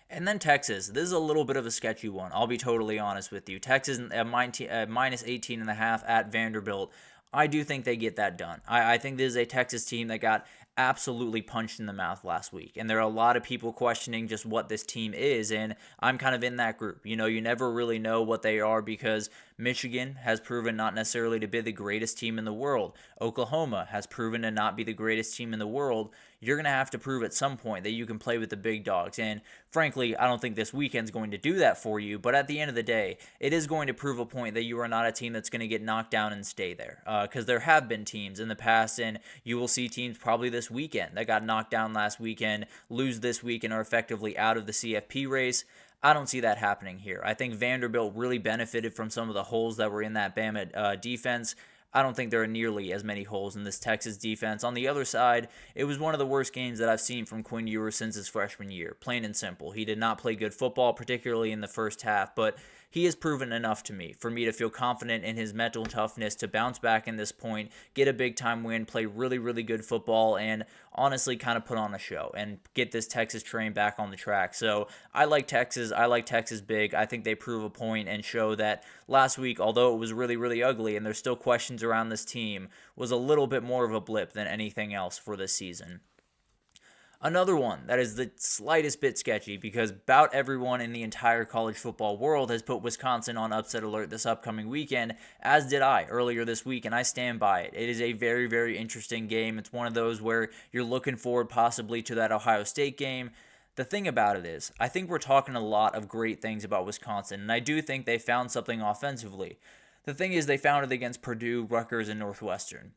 And then Texas. This is a little bit of a sketchy one. I'll be totally honest with you. Texas minus 18.5 at Vanderbilt. I do think they get that done. I think this is a Texas team that got absolutely punched in the mouth last week. And there are a lot of people questioning just what this team is. And I'm kind of in that group. You know, you never really know what they are because Michigan has proven not necessarily to be the greatest team in the world. Oklahoma has proven to not be the greatest team in the world. You're going to have to prove at some point that you can play with the big dogs. And frankly, I don't think this weekend's going to do that for you. But at the end of the day, it is going to prove a point that you are not a team that's going to get knocked down and stay there. Because there have been teams in the past, and you will see teams probably this weekend that got knocked down last weekend, lose this week, and are effectively out of the CFP race. I don't see that happening here. I think Vanderbilt really benefited from some of the holes that were in that Bama defense. I don't think there are nearly as many holes in this Texas defense. On the other side, it was one of the worst games that I've seen from Quinn Ewers since his freshman year, plain and simple. He did not play good football, particularly in the first half, but he has proven enough to me for me to feel confident in his mental toughness to bounce back in this point, get a big-time win, play really, really good football, and honestly kind of put on a show and get this Texas train back on the track. So I like Texas. I like Texas big. I think they prove a point and show that last week, although it was really, really ugly and there's still questions around this team, was a little bit more of a blip than anything else for this season. Another one that is the slightest bit sketchy because about everyone in the entire college football world has put Wisconsin on upset alert this upcoming weekend, as did I earlier this week, and I stand by it. It is a very, very interesting game. It's one of those where you're looking forward possibly to that Ohio State game. The thing about it is, I think we're talking a lot of great things about Wisconsin, and I do think they found something offensively. The thing is, they found it against Purdue, Rutgers, and Northwestern.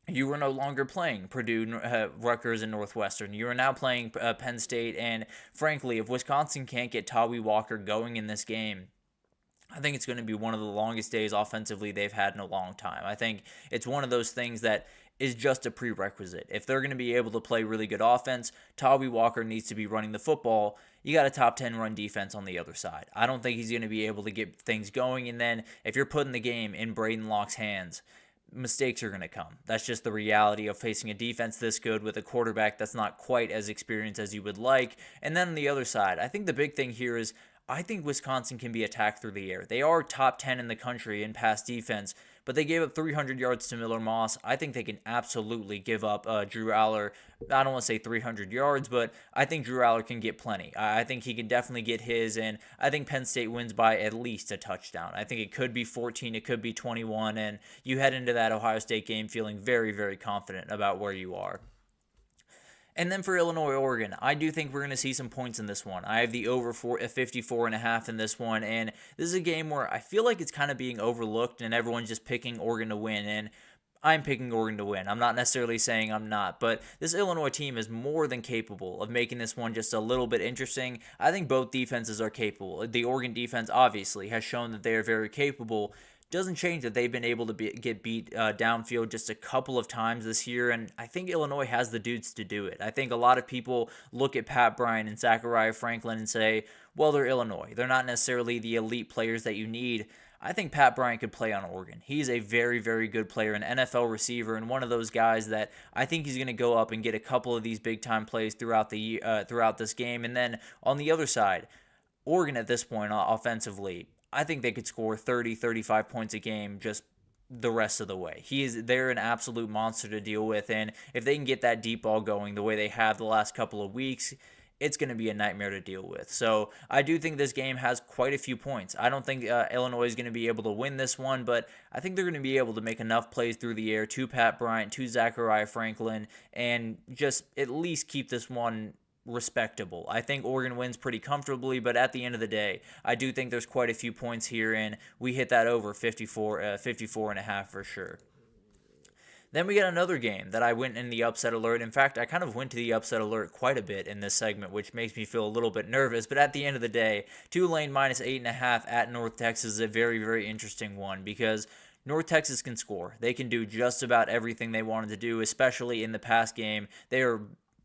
You were no longer playing Purdue, Rutgers, and Northwestern. You are now playing Penn State, and frankly, if Wisconsin can't get Tawee Walker going in this game, I think it's going to be one of the longest days offensively they've had in a long time. I think it's one of those things that is just a prerequisite. If they're going to be able to play really good offense, Tawee Walker needs to be running the football. You got a top 10 run defense on the other side. I don't think he's going to be able to get things going, and then if you're putting the game in Braden Locke's hands, mistakes are going to come. That's just the reality of facing a defense this good with a quarterback that's not quite as experienced as you would like. And then on the other side, I think the big thing here is I think Wisconsin can be attacked through the air. They are top 10 in the country in pass defense, but they gave up 300 yards to Miller Moss. I think they can absolutely give up Drew Aller. I don't want to say 300 yards, but I think Drew Aller can get plenty. I think he can definitely get his, and I think Penn State wins by at least a touchdown. I think it could be 14, it could be 21, and you head into that Ohio State game feeling very, very confident about where you are. And then for Illinois-Oregon, I do think we're going to see some points in this one. I have the over 54.5 in this one, and this is a game where I feel like it's kind of being overlooked and everyone's just picking Oregon to win, and I'm picking Oregon to win. I'm not necessarily saying I'm not, but this Illinois team is more than capable of making this one just a little bit interesting. I think both defenses are capable. The Oregon defense obviously has shown that they are very capable. Doesn't change that they've been able to get beat downfield just a couple of times this year, and I think Illinois has the dudes to do it. I think a lot of people look at Pat Bryant and Zachariah Franklin and say, well, they're Illinois. They're not necessarily the elite players that you need. I think Pat Bryant could play on Oregon. He's a very, very good player, an NFL receiver, and one of those guys that I think he's going to go up and get a couple of these big-time plays throughout this game. And then on the other side, Oregon at this point offensively, I think they could score 30, 35 points a game just the rest of the way. They're an absolute monster to deal with, and if they can get that deep ball going the way they have the last couple of weeks, it's going to be a nightmare to deal with. So I do think this game has quite a few points. I don't think Illinois is going to be able to win this one, but I think they're going to be able to make enough plays through the air to Pat Bryant, to Zachariah Franklin, and just at least keep this one respectable. I think Oregon wins pretty comfortably, but at the end of the day, I do think there's quite a few points here, and we hit that over 54 and a half for sure. Then we got another game that I went in the upset alert. In fact, I kind of went to the upset alert quite a bit in this segment, which makes me feel a little bit nervous. But at the end of the day, Tulane minus 8.5 at North Texas is a very, very interesting one because North Texas can score. They can do just about everything they wanted to do, especially in the pass game. They are,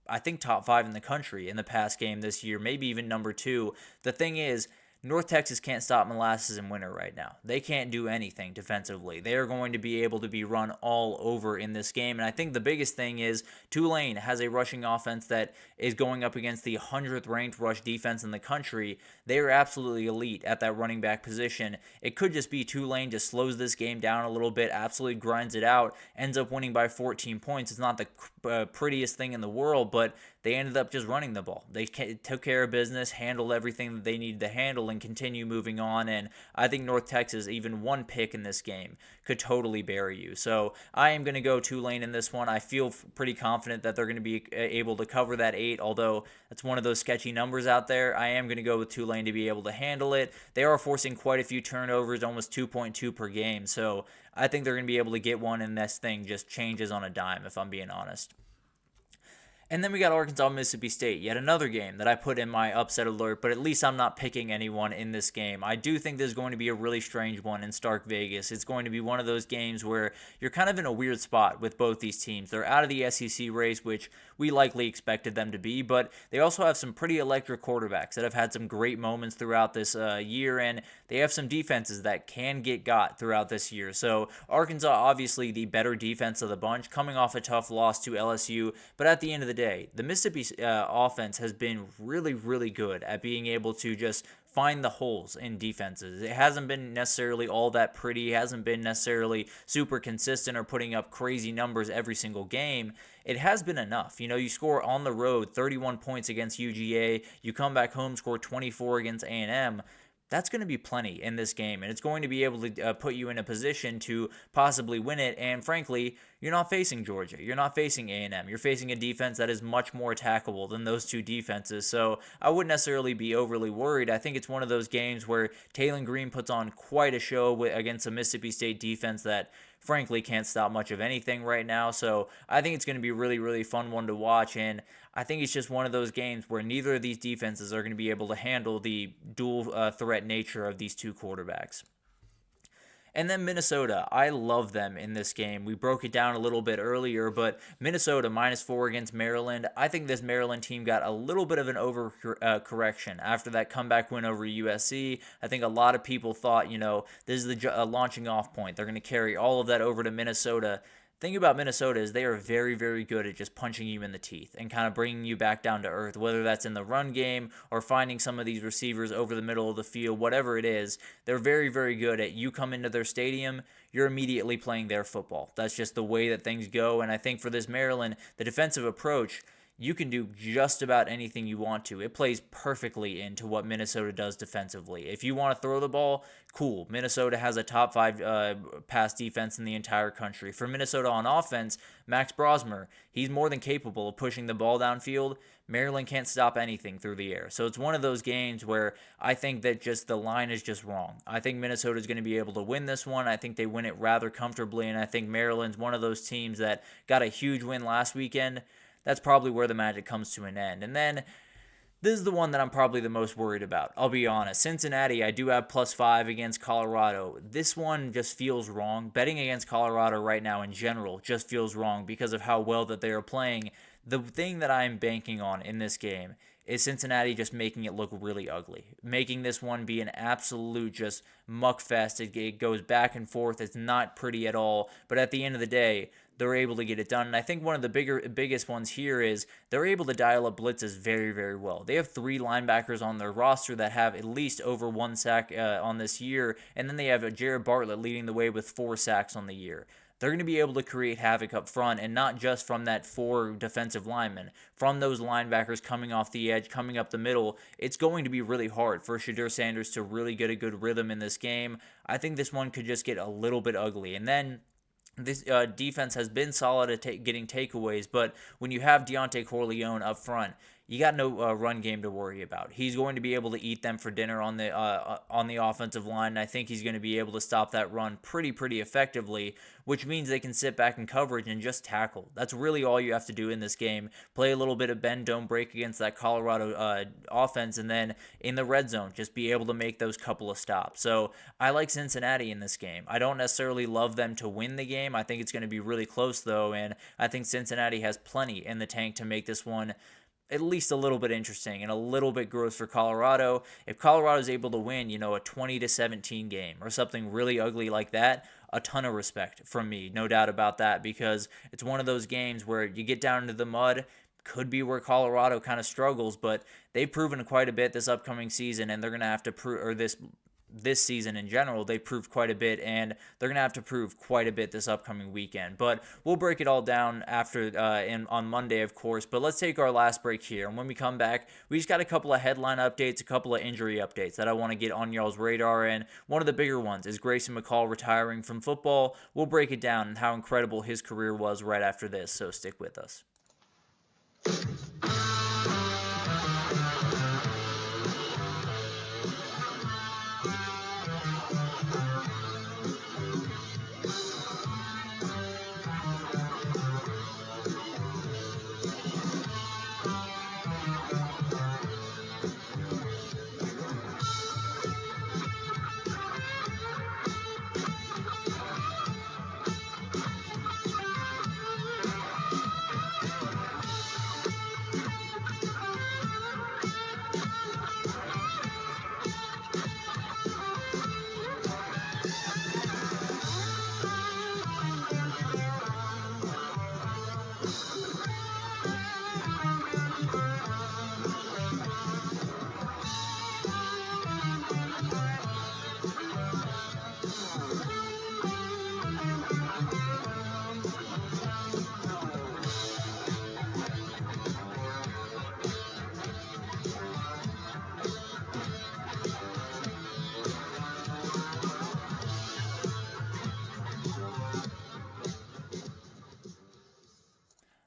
I think, top 5 in the country in the pass game this year, maybe even number 2. The thing is, North Texas can't stop Molasses and Winter right now. They can't do anything defensively. They are going to be able to be run all over in this game. And I think the biggest thing is Tulane has a rushing offense that is going up against the 100th ranked rush defense in the country. They are absolutely elite at that running back position. It could just be Tulane just slows this game down a little bit, absolutely grinds it out, ends up winning by 14 points. It's not the prettiest thing in the world, but they ended up just running the ball. They took care of business, handled everything that they needed to handle, and continue moving on. And I think North Texas, even one pick in this game, could totally bury you. So I am going to go Tulane in this one. I feel pretty confident that they're going to be able to cover that 8, although that's one of those sketchy numbers out there. I am going to go with Tulane to be able to handle it. They are forcing quite a few turnovers, almost 2.2 per game. So I think they're going to be able to get one, and this thing just changes on a dime, if I'm being honest. And then we got Arkansas, Mississippi State, yet another game that I put in my upset alert, but at least I'm not picking anyone in this game. I do think there's going to be a really strange one in Stark Vegas. It's going to be one of those games where you're kind of in a weird spot with both these teams. They're out of the SEC race, which we likely expected them to be, but they also have some pretty electric quarterbacks that have had some great moments throughout this year, and they have some defenses that can get got throughout this year. So Arkansas, obviously the better defense of the bunch, coming off a tough loss to LSU, but at the end of the day, the Mississippi offense has been really, really good at being able to just find the holes in defenses. It hasn't been necessarily all that pretty, hasn't been necessarily super consistent or putting up crazy numbers every single game. It has been enough. You know, you score on the road 31 points against UGA, you come back home, score 24 against A&M. That's going to be plenty in this game, and it's going to be able to put you in a position to possibly win it. And frankly, you're not facing Georgia. You're not facing A&M. You're facing a defense that is much more attackable than those two defenses. So I wouldn't necessarily be overly worried. I think it's one of those games where Taylon Green puts on quite a show against a Mississippi State defense that frankly can't stop much of anything right now. So I think it's going to be a really, really fun one to watch. And I think it's just one of those games where neither of these defenses are going to be able to handle the dual threat nature of these two quarterbacks. And then Minnesota, I love them in this game. We broke it down a little bit earlier, but Minnesota -4 against Maryland. I think this Maryland team got a little bit of an overcorrection after that comeback win over USC. I think a lot of people thought, you know, this is the launching off point. They're going to carry all of that over to Minnesota. Thing about Minnesota is they are very, very good at just punching you in the teeth and kind of bringing you back down to earth, whether that's in the run game or finding some of these receivers over the middle of the field, whatever it is. They're very, very good at you come into their stadium, you're immediately playing their football. That's just the way that things go. And I think for this Maryland, the defensive approach, you can do just about anything you want to. It plays perfectly into what Minnesota does defensively. If you want to throw the ball, cool. Minnesota has a top 5 pass defense in the entire country. For Minnesota on offense, Max Brosmer, he's more than capable of pushing the ball downfield. Maryland can't stop anything through the air. So it's one of those games where I think that just the line is just wrong. I think Minnesota is going to be able to win this one. I think they win it rather comfortably, and I think Maryland's one of those teams that got a huge win last weekend. That's probably where the magic comes to an end. And then this is the one that I'm probably the most worried about. I'll be honest. Cincinnati, I do have +5 against Colorado. This one just feels wrong. Betting against Colorado right now in general just feels wrong because of how well that they are playing. The thing that I'm banking on in this game is Cincinnati just making it look really ugly. Making this one be an absolute just muck fest. It goes back and forth. It's not pretty at all. But at the end of the day, they're able to get it done. And I think one of the biggest ones here is they're able to dial up blitzes very, very well. They have 3 linebackers on their roster that have at least over 1 sack on this year. And then they have Jared Bartlett leading the way with 4 sacks on the year. they're going to be able to create havoc up front, and not just from that 4 defensive linemen. From those linebackers coming off the edge, coming up the middle, it's going to be really hard for Shedeur Sanders to really get a good rhythm in this game. I think this one could just get a little bit ugly. And then this defense has been solid at getting takeaways, but when you have Deontay Corleone up front, you got no run game to worry about. He's going to be able to eat them for dinner on the offensive line, and I think he's going to be able to stop that run pretty effectively, which means they can sit back in coverage and just tackle. That's really all you have to do in this game. Play a little bit of bend, don't break against that Colorado offense, and then in the red zone, just be able to make those couple of stops. So I like Cincinnati in this game. I don't necessarily love them to win the game. I think it's going to be really close, though, and I think Cincinnati has plenty in the tank to make this one at least a little bit interesting and a little bit gross for Colorado. If Colorado is able to win, a 20-17 game or something really ugly like that, a ton of respect from me, no doubt about that, because it's one of those games where you get down into the mud. Could be where Colorado kind of struggles, but they've proven quite a bit this upcoming season, and they're going to have to prove, or this season in general, they proved quite a bit, and they're going to have to prove quite a bit this upcoming weekend. But we'll break it all down after on Monday, of course. But let's take our last break here. And when we come back, we just got a couple of headline updates, a couple of injury updates that I want to get on y'all's radar. And one of the bigger ones is Grayson McCall retiring from football. We'll break it down and how incredible his career was right after this, so stick with us.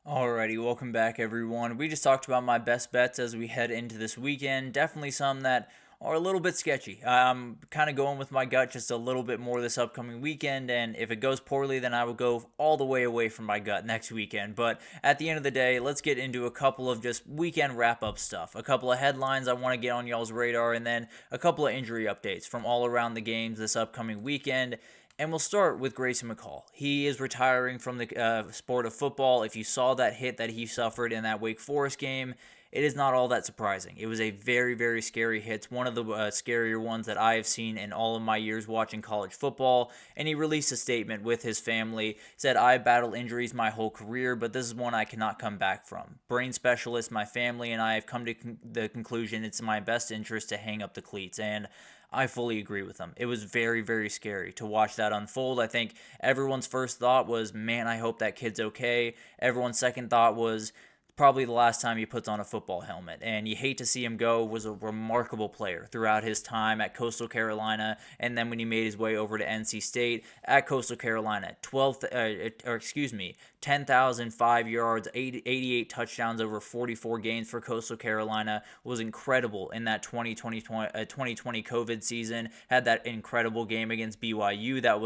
Alrighty, welcome back everyone. We just talked about my best bets as we head into this weekend. Definitely some that are a little bit sketchy. I'm kind of going with my gut just a little bit more this upcoming weekend, and if it goes poorly, then I will go all the way away from my gut next weekend. But at the end of the day, let's get into a couple of just weekend wrap-up stuff. A couple of headlines I want to get on y'all's radar, and then a couple of injury updates from all around the games this upcoming weekend. And we'll start with Grayson McCall. He is retiring from the sport of football. If you saw that hit that he suffered in that Wake Forest game, it is not all that surprising. It was a very scary hit. It's one of the scarier ones that I have seen in all of my years watching college football. And he released a statement with his family. He said, "I battled injuries my whole career, but this is one I cannot come back from. Brain specialist, my family, and I have come to the conclusion it's in my best interest to hang up the cleats." And I fully agree with him. It was very scary to watch that unfold. I think everyone's first thought was, man, I hope that kid's okay. Everyone's second thought was probably the last time he puts on a football helmet. And you hate to see him go. Was a remarkable player throughout his time at Coastal Carolina, and then when he made his way over to NC State. At Coastal Carolina, 10,005 yards, 88 touchdowns over 44 games for Coastal Carolina. Was incredible in that 2020 COVID season. Had that incredible game against BYU that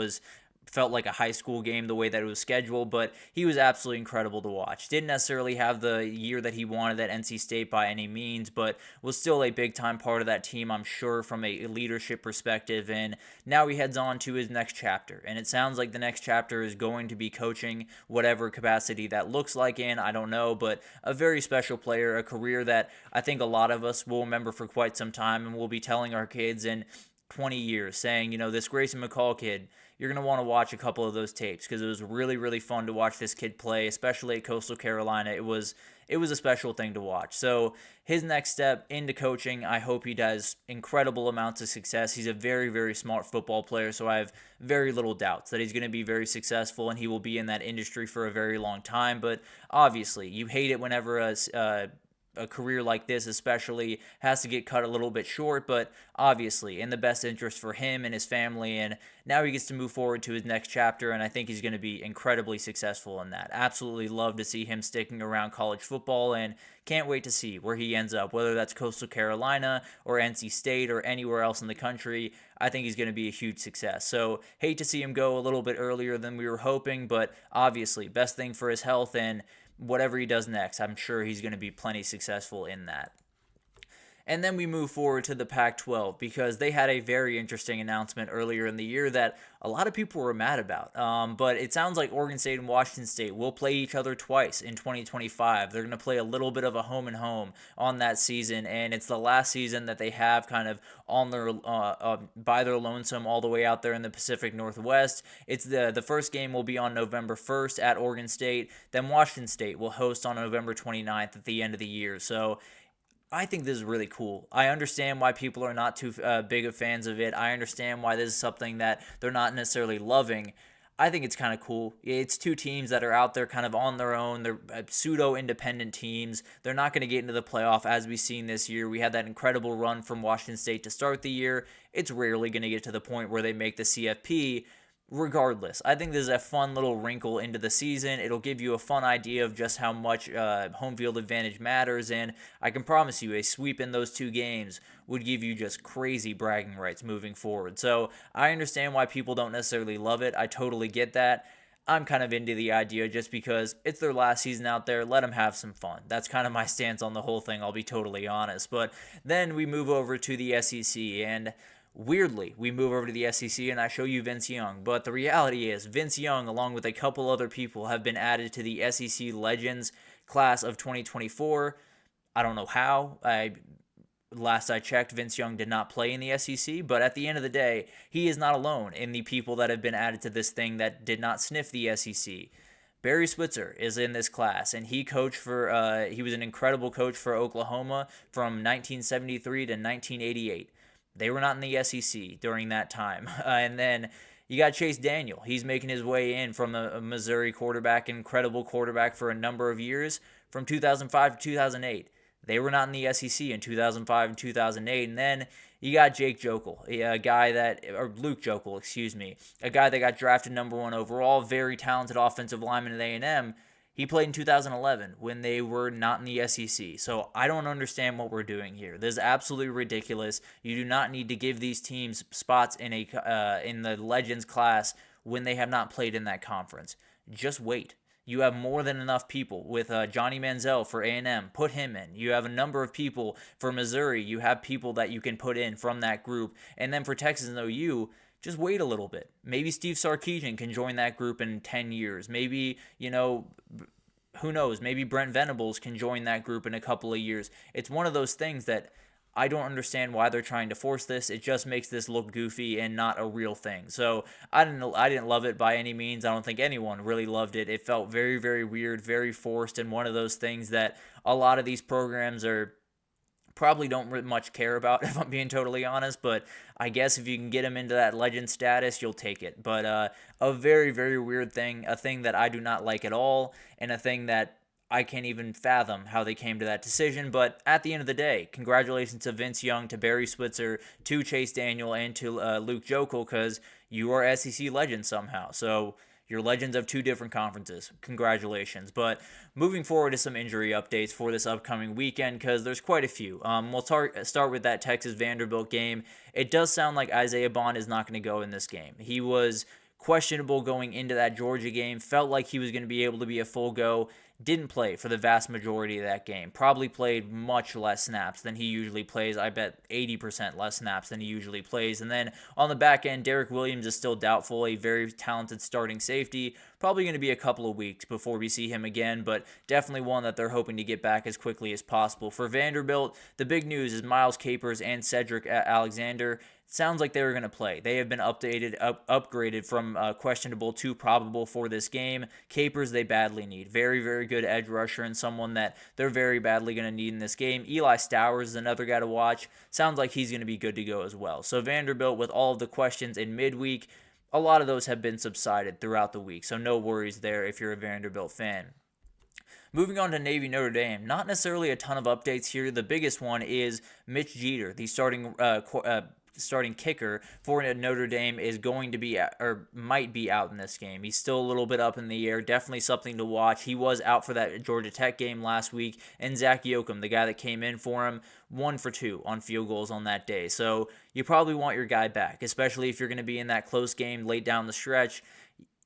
felt like a high school game the way that it was scheduled, but he was absolutely incredible to watch. Didn't necessarily have the year that he wanted at NC State by any means, but was still a big-time part of that team, I'm sure, from a leadership perspective, and now he heads on to his next chapter, and it sounds like the next chapter is going to be coaching, whatever capacity that looks like in, I don't know, but a very special player, a career that I think a lot of us will remember for quite some time, and we'll be telling our kids in 20 years, saying, this Grayson McCall kid, you're going to want to watch a couple of those tapes because it was really fun to watch this kid play, especially at Coastal Carolina. It was it was a special thing to watch. So his next step into coaching, I hope he does incredible amounts of success. He's a very, very smart football player, so I have very little doubts that he's going to be very successful and he will be in that industry for a very long time. But obviously, you hate it whenever a career like this especially has to get cut a little bit short, but obviously in the best interest for him and his family, and now he gets to move forward to his next chapter, and I think he's going to be incredibly successful in that. Absolutely love to see him sticking around college football, and can't wait to see where he ends up, whether that's Coastal Carolina or NC State or anywhere else in the country. I think he's going to be a huge success. So hate to see him go a little bit earlier than we were hoping, but obviously best thing for his health, and whatever he does next, I'm sure he's going to be plenty successful in that. And then we move forward to the Pac-12 because they had a very interesting announcement earlier in the year that a lot of people were mad about. But it sounds like Oregon State and Washington State will play each other twice in 2025. They're going to play a little bit of a home and home on that season, and it's the last season that they have kind of on their by their lonesome all the way out there in the Pacific Northwest. It's the first game will be on November 1st at Oregon State. Then Washington State will host on November 29th at the end of the year. So I think this is really cool. I understand why people are not too big of fans of it. I understand why this is something that they're not necessarily loving. I think it's kind of cool. It's two teams that are out there kind of on their own. They're pseudo-independent teams. They're not going to get into the playoff as we've seen this year. We had that incredible run from Washington State to start the year. It's rarely going to get to the point where they make the CFP. Regardless, I think this is a fun little wrinkle into the season. It'll give you a fun idea of just how much home field advantage matters, and I can promise you a sweep in those two games would give you just crazy bragging rights moving forward. So I understand why people don't necessarily love it. I totally get that. I'm kind of into the idea just because it's their last season out there. Let them have some fun. That's kind of my stance on the whole thing, I'll be totally honest. But then we move over to the SEC, and weirdly, we move over to the SEC and I show you Vince Young, but the reality is Vince Young, along with a couple other people, have been added to the SEC Legends class of 2024. I don't know how. Last I checked, Vince Young did not play in the SEC, but at the end of the day, he is not alone in the people that have been added to this thing that did not sniff the SEC. Barry Switzer is in this class, and he coached for. He was an incredible coach for Oklahoma from 1973 to 1988. They were not in the SEC during that time. And then you got Chase Daniel. He's making his way in from a Missouri quarterback, incredible quarterback for a number of years, from 2005 to 2008. They were not in the SEC in 2005 and 2008. And then you got Luke Joeckel, a guy that got drafted number 1 overall, very talented offensive lineman at A&M. He played in 2011 when they were not in the SEC. So I don't understand what we're doing here. This is absolutely ridiculous. You do not need to give these teams spots in the Legends class when they have not played in that conference. Just wait. You have more than enough people with Johnny Manziel for A&M. Put him in. You have a number of people for Missouri. You have people that you can put in from that group. And then for Texas and OU, just wait a little bit. Maybe Steve Sarkisian can join that group in 10 years. Maybe, who knows? Maybe Brent Venables can join that group in a couple of years. It's one of those things that I don't understand why they're trying to force this. It just makes this look goofy and not a real thing. So I didn't love it by any means. I don't think anyone really loved it. It felt very, very weird, very forced, and one of those things that a lot of these programs probably don't much care about, if I'm being totally honest, but I guess if you can get them into that legend status, you'll take it. But a very, very weird thing, a thing that I do not like at all, and a thing that I can't even fathom how they came to that decision. But at the end of the day, congratulations to Vince Young, to Barry Switzer, to Chase Daniel, and to Luke Joeckel, because you are SEC legends somehow. So you're legends of two different conferences. Congratulations. But moving forward to some injury updates for this upcoming weekend, because there's quite a few. We'll start with that Texas-Vanderbilt game. It does sound like Isaiah Bond is not going to go in this game. He was questionable going into that Georgia game. Felt like he was going to be able to be a full go. Didn't play for the vast majority of that game. Probably played much less snaps than he usually plays. I bet 80% less snaps than he usually plays. And then on the back end, Derek Williams is still doubtful, a very talented starting safety. Probably going to be a couple of weeks before we see him again, but definitely one that they're hoping to get back as quickly as possible. For Vanderbilt, the big news is Miles Capers and Cedric Alexander. Sounds like they were going to play. They have been upgraded from questionable to probable for this game. Capers, they badly need. Very, very good good edge rusher and someone that they're very badly going to need in this game. Eli Stowers is another guy to watch. Sounds like he's going to be good to go as well. So Vanderbilt, with all of the questions in midweek, a lot of those have been subsided throughout the week, so no worries there if you're a Vanderbilt fan. Moving on to Navy Notre Dame, not necessarily a ton of updates here. The biggest one is Mitch Jeter, the starting kicker for Notre Dame, is going to be or might be out in this game. He's still a little bit up in the air. Definitely something to watch. He was out for that Georgia Tech game last week, and Zach Yoakum, the guy that came in for him, 1 for 2 on field goals on that day. So you probably want your guy back, especially if you're going to be in that close game late down the stretch.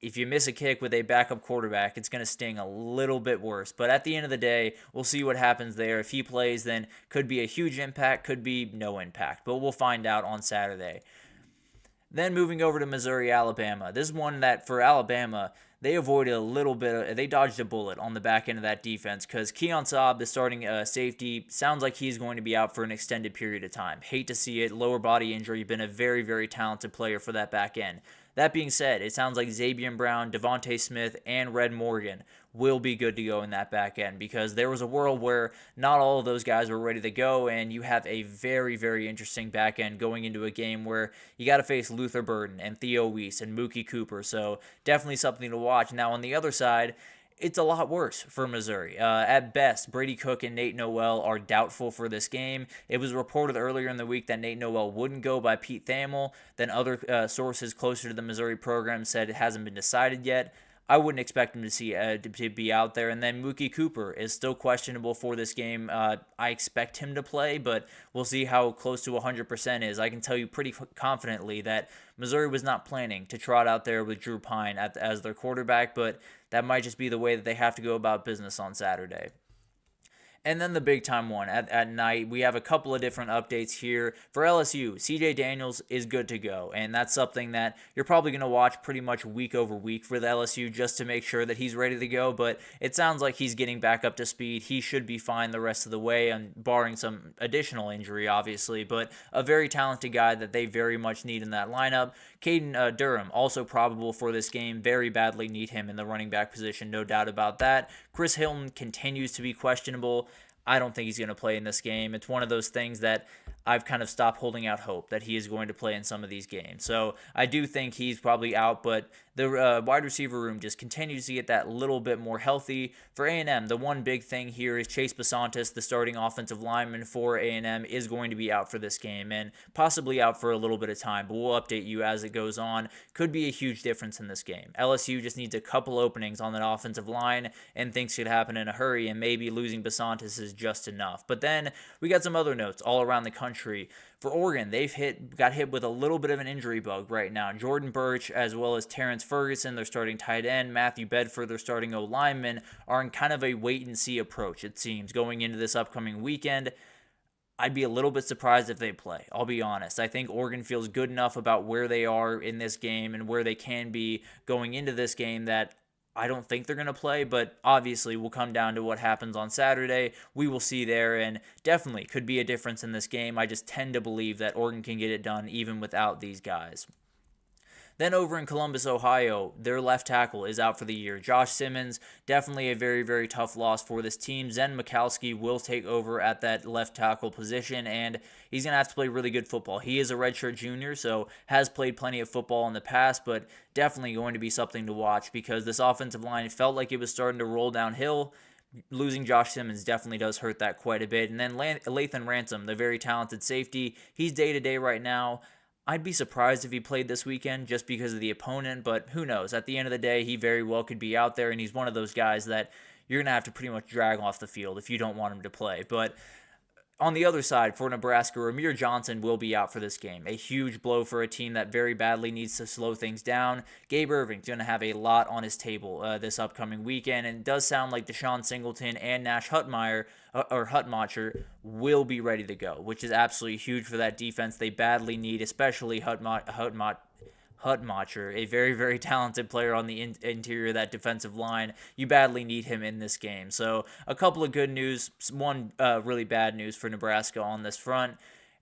If you miss a kick with a backup quarterback, it's going to sting a little bit worse. But at the end of the day, we'll see what happens there. If he plays, then could be a huge impact, could be no impact. But we'll find out on Saturday. Then moving over to Missouri, Alabama. This is one that for Alabama, they avoided they dodged a bullet on the back end of that defense because Keon Saab, the starting safety, sounds like he's going to be out for an extended period of time. Hate to see it. Lower body injury. Been a very, very talented player for that back end. That being said, it sounds like Xavier Brown, Devontae Smith, and Red Morgan will be good to go in that back end because there was a world where not all of those guys were ready to go, and you have a very, very interesting back end going into a game where you got to face Luther Burden and Theo Weiss and Mookie Cooper, so definitely something to watch. Now, on the other side, it's a lot worse for Missouri. At best, Brady Cook and Nate Noel are doubtful for this game. It was reported earlier in the week that Nate Noel wouldn't go by Pete Thamel. Then other sources closer to the Missouri program said it hasn't been decided yet. I wouldn't expect him to be out there. And then Mookie Cooper is still questionable for this game. I expect him to play, but we'll see how close to 100% is. I can tell you pretty confidently that Missouri was not planning to trot out there with Drew Pine as their quarterback, but that might just be the way that they have to go about business on Saturday. And then the big time one at night, we have a couple of different updates here. For LSU, CJ Daniels is good to go, and that's something that you're probably going to watch pretty much week over week for the LSU just to make sure that he's ready to go, but it sounds like he's getting back up to speed. He should be fine the rest of the way, and barring some additional injury, obviously, but a very talented guy that they very much need in that lineup. Caden Durham, also probable for this game, very badly need him in the running back position, no doubt about that. Chris Hilton continues to be questionable. I don't think he's going to play in this game. It's one of those things that I've kind of stopped holding out hope that he is going to play in some of these games. So I do think he's probably out, but the wide receiver room just continues to get that little bit more healthy. For A&M, the one big thing here is Chase Basantis, the starting offensive lineman for A&M, is going to be out for this game and possibly out for a little bit of time, but we'll update you as it goes on. Could be a huge difference in this game. LSU just needs a couple openings on that offensive line, and things could happen in a hurry, and maybe losing Basantis is just enough. But then we got some other notes all around the country. For Oregon, they've got hit with a little bit of an injury bug right now. Jordan Birch, as well as Terrence Ferguson, their starting tight end, Matthew Bedford, their starting O-lineman, are in kind of a wait-and-see approach, it seems, going into this upcoming weekend. I'd be a little bit surprised if they play, I'll be honest. I think Oregon feels good enough about where they are in this game and where they can be going into this game that I don't think they're going to play, but obviously will come down to what happens on Saturday. We will see there, and definitely could be a difference in this game. I just tend to believe that Oregon can get it done even without these guys. Then over in Columbus, Ohio, their left tackle is out for the year. Josh Simmons, definitely a very, very tough loss for this team. Zen Mikowski will take over at that left tackle position, and he's going to have to play really good football. He is a redshirt junior, so has played plenty of football in the past, but definitely going to be something to watch because this offensive line felt like it was starting to roll downhill. Losing Josh Simmons definitely does hurt that quite a bit. And then Lathan Ransom, the very talented safety, he's day-to-day right now. I'd be surprised if he played this weekend just because of the opponent, but who knows? At the end of the day, he very well could be out there, and he's one of those guys that you're going to have to pretty much drag off the field if you don't want him to play. But on the other side, for Nebraska, Ramir Johnson will be out for this game. A huge blow for a team that very badly needs to slow things down. Gabe Irving's going to have a lot on his table this upcoming weekend, and it does sound like Deshaun Singleton and Nash Hutmacher will be ready to go, which is absolutely huge for that defense. They badly need, especially Hutmacher, a very, very talented player on the interior of that defensive line. You badly need him in this game. So a couple of good news, one really bad news for Nebraska on this front.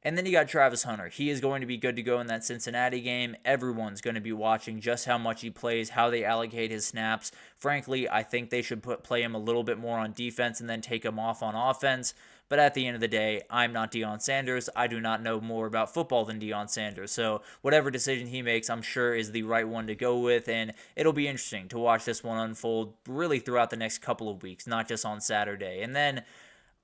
And then you got Travis Hunter. He is going to be good to go in that Cincinnati game. Everyone's going to be watching just how much he plays, how they allocate his snaps. Frankly, I think they should play him a little bit more on defense and then take him off on offense. But at the end of the day, I'm not Deion Sanders. I do not know more about football than Deion Sanders. So whatever decision he makes, I'm sure is the right one to go with. And it'll be interesting to watch this one unfold really throughout the next couple of weeks, not just on Saturday. And then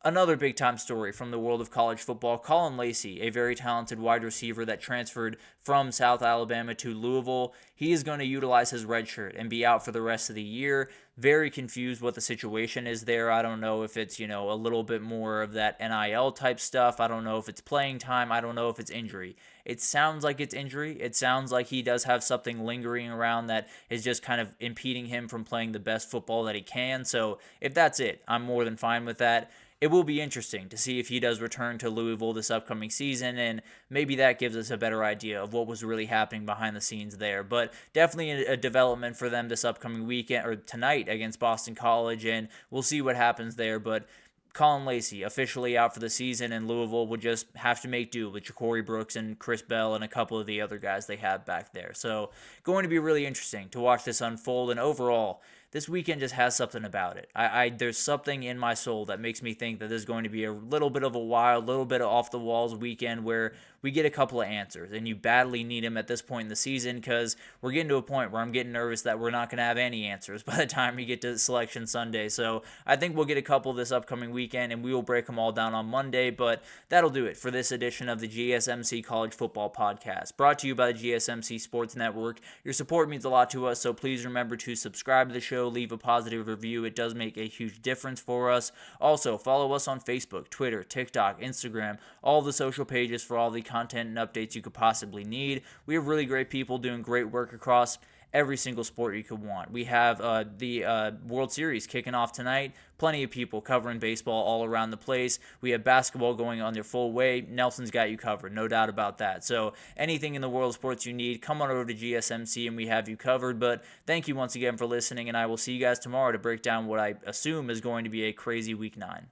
another big-time story from the world of college football, Colin Lacey, a very talented wide receiver that transferred from South Alabama to Louisville. He is going to utilize his red shirt and be out for the rest of the year. Very confused what the situation is there. I don't know if it's, a little bit more of that NIL type stuff. I don't know if it's playing time. I don't know if it's injury. It sounds like it's injury. It sounds like he does have something lingering around that is just kind of impeding him from playing the best football that he can. So if that's it, I'm more than fine with that. It will be interesting to see if he does return to Louisville this upcoming season, and maybe that gives us a better idea of what was really happening behind the scenes there. But definitely a development for them this upcoming weekend, or tonight against Boston College, and we'll see what happens there. But Colin Lacey officially out for the season, and Louisville would just have to make do with Ja'Cory Brooks and Chris Bell and a couple of the other guys they have back there. So going to be really interesting to watch this unfold, and overall, this weekend just has something about it. There's something in my soul that makes me think that there's going to be a little bit of a wild, little bit of off-the-walls weekend where we get a couple of answers, and you badly need them at this point in the season because we're getting to a point where I'm getting nervous that we're not going to have any answers by the time we get to Selection Sunday. So I think we'll get a couple this upcoming weekend, and we will break them all down on Monday, but that'll do it for this edition of the GSMC College Football Podcast, brought to you by the GSMC Sports Network. Your support means a lot to us, so please remember to subscribe to the show, leave a positive review. It does make a huge difference for us. Also, follow us on Facebook, Twitter, TikTok, Instagram, all the social pages for all the content and updates you could possibly need. We have really great people doing great work across every single sport you could want. We have the World Series kicking off tonight. Plenty of people covering baseball all around the place. We have basketball going on their full way. Nelson's got you covered, no doubt about that. So anything in the world of sports you need, come on over to GSMC and we have you covered. But thank you once again for listening, and I will see you guys tomorrow to break down what I assume is going to be a crazy Week 9.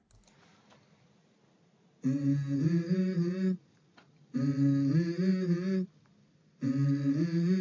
Mm-hmm. Mm-hmm. Mm-hmm.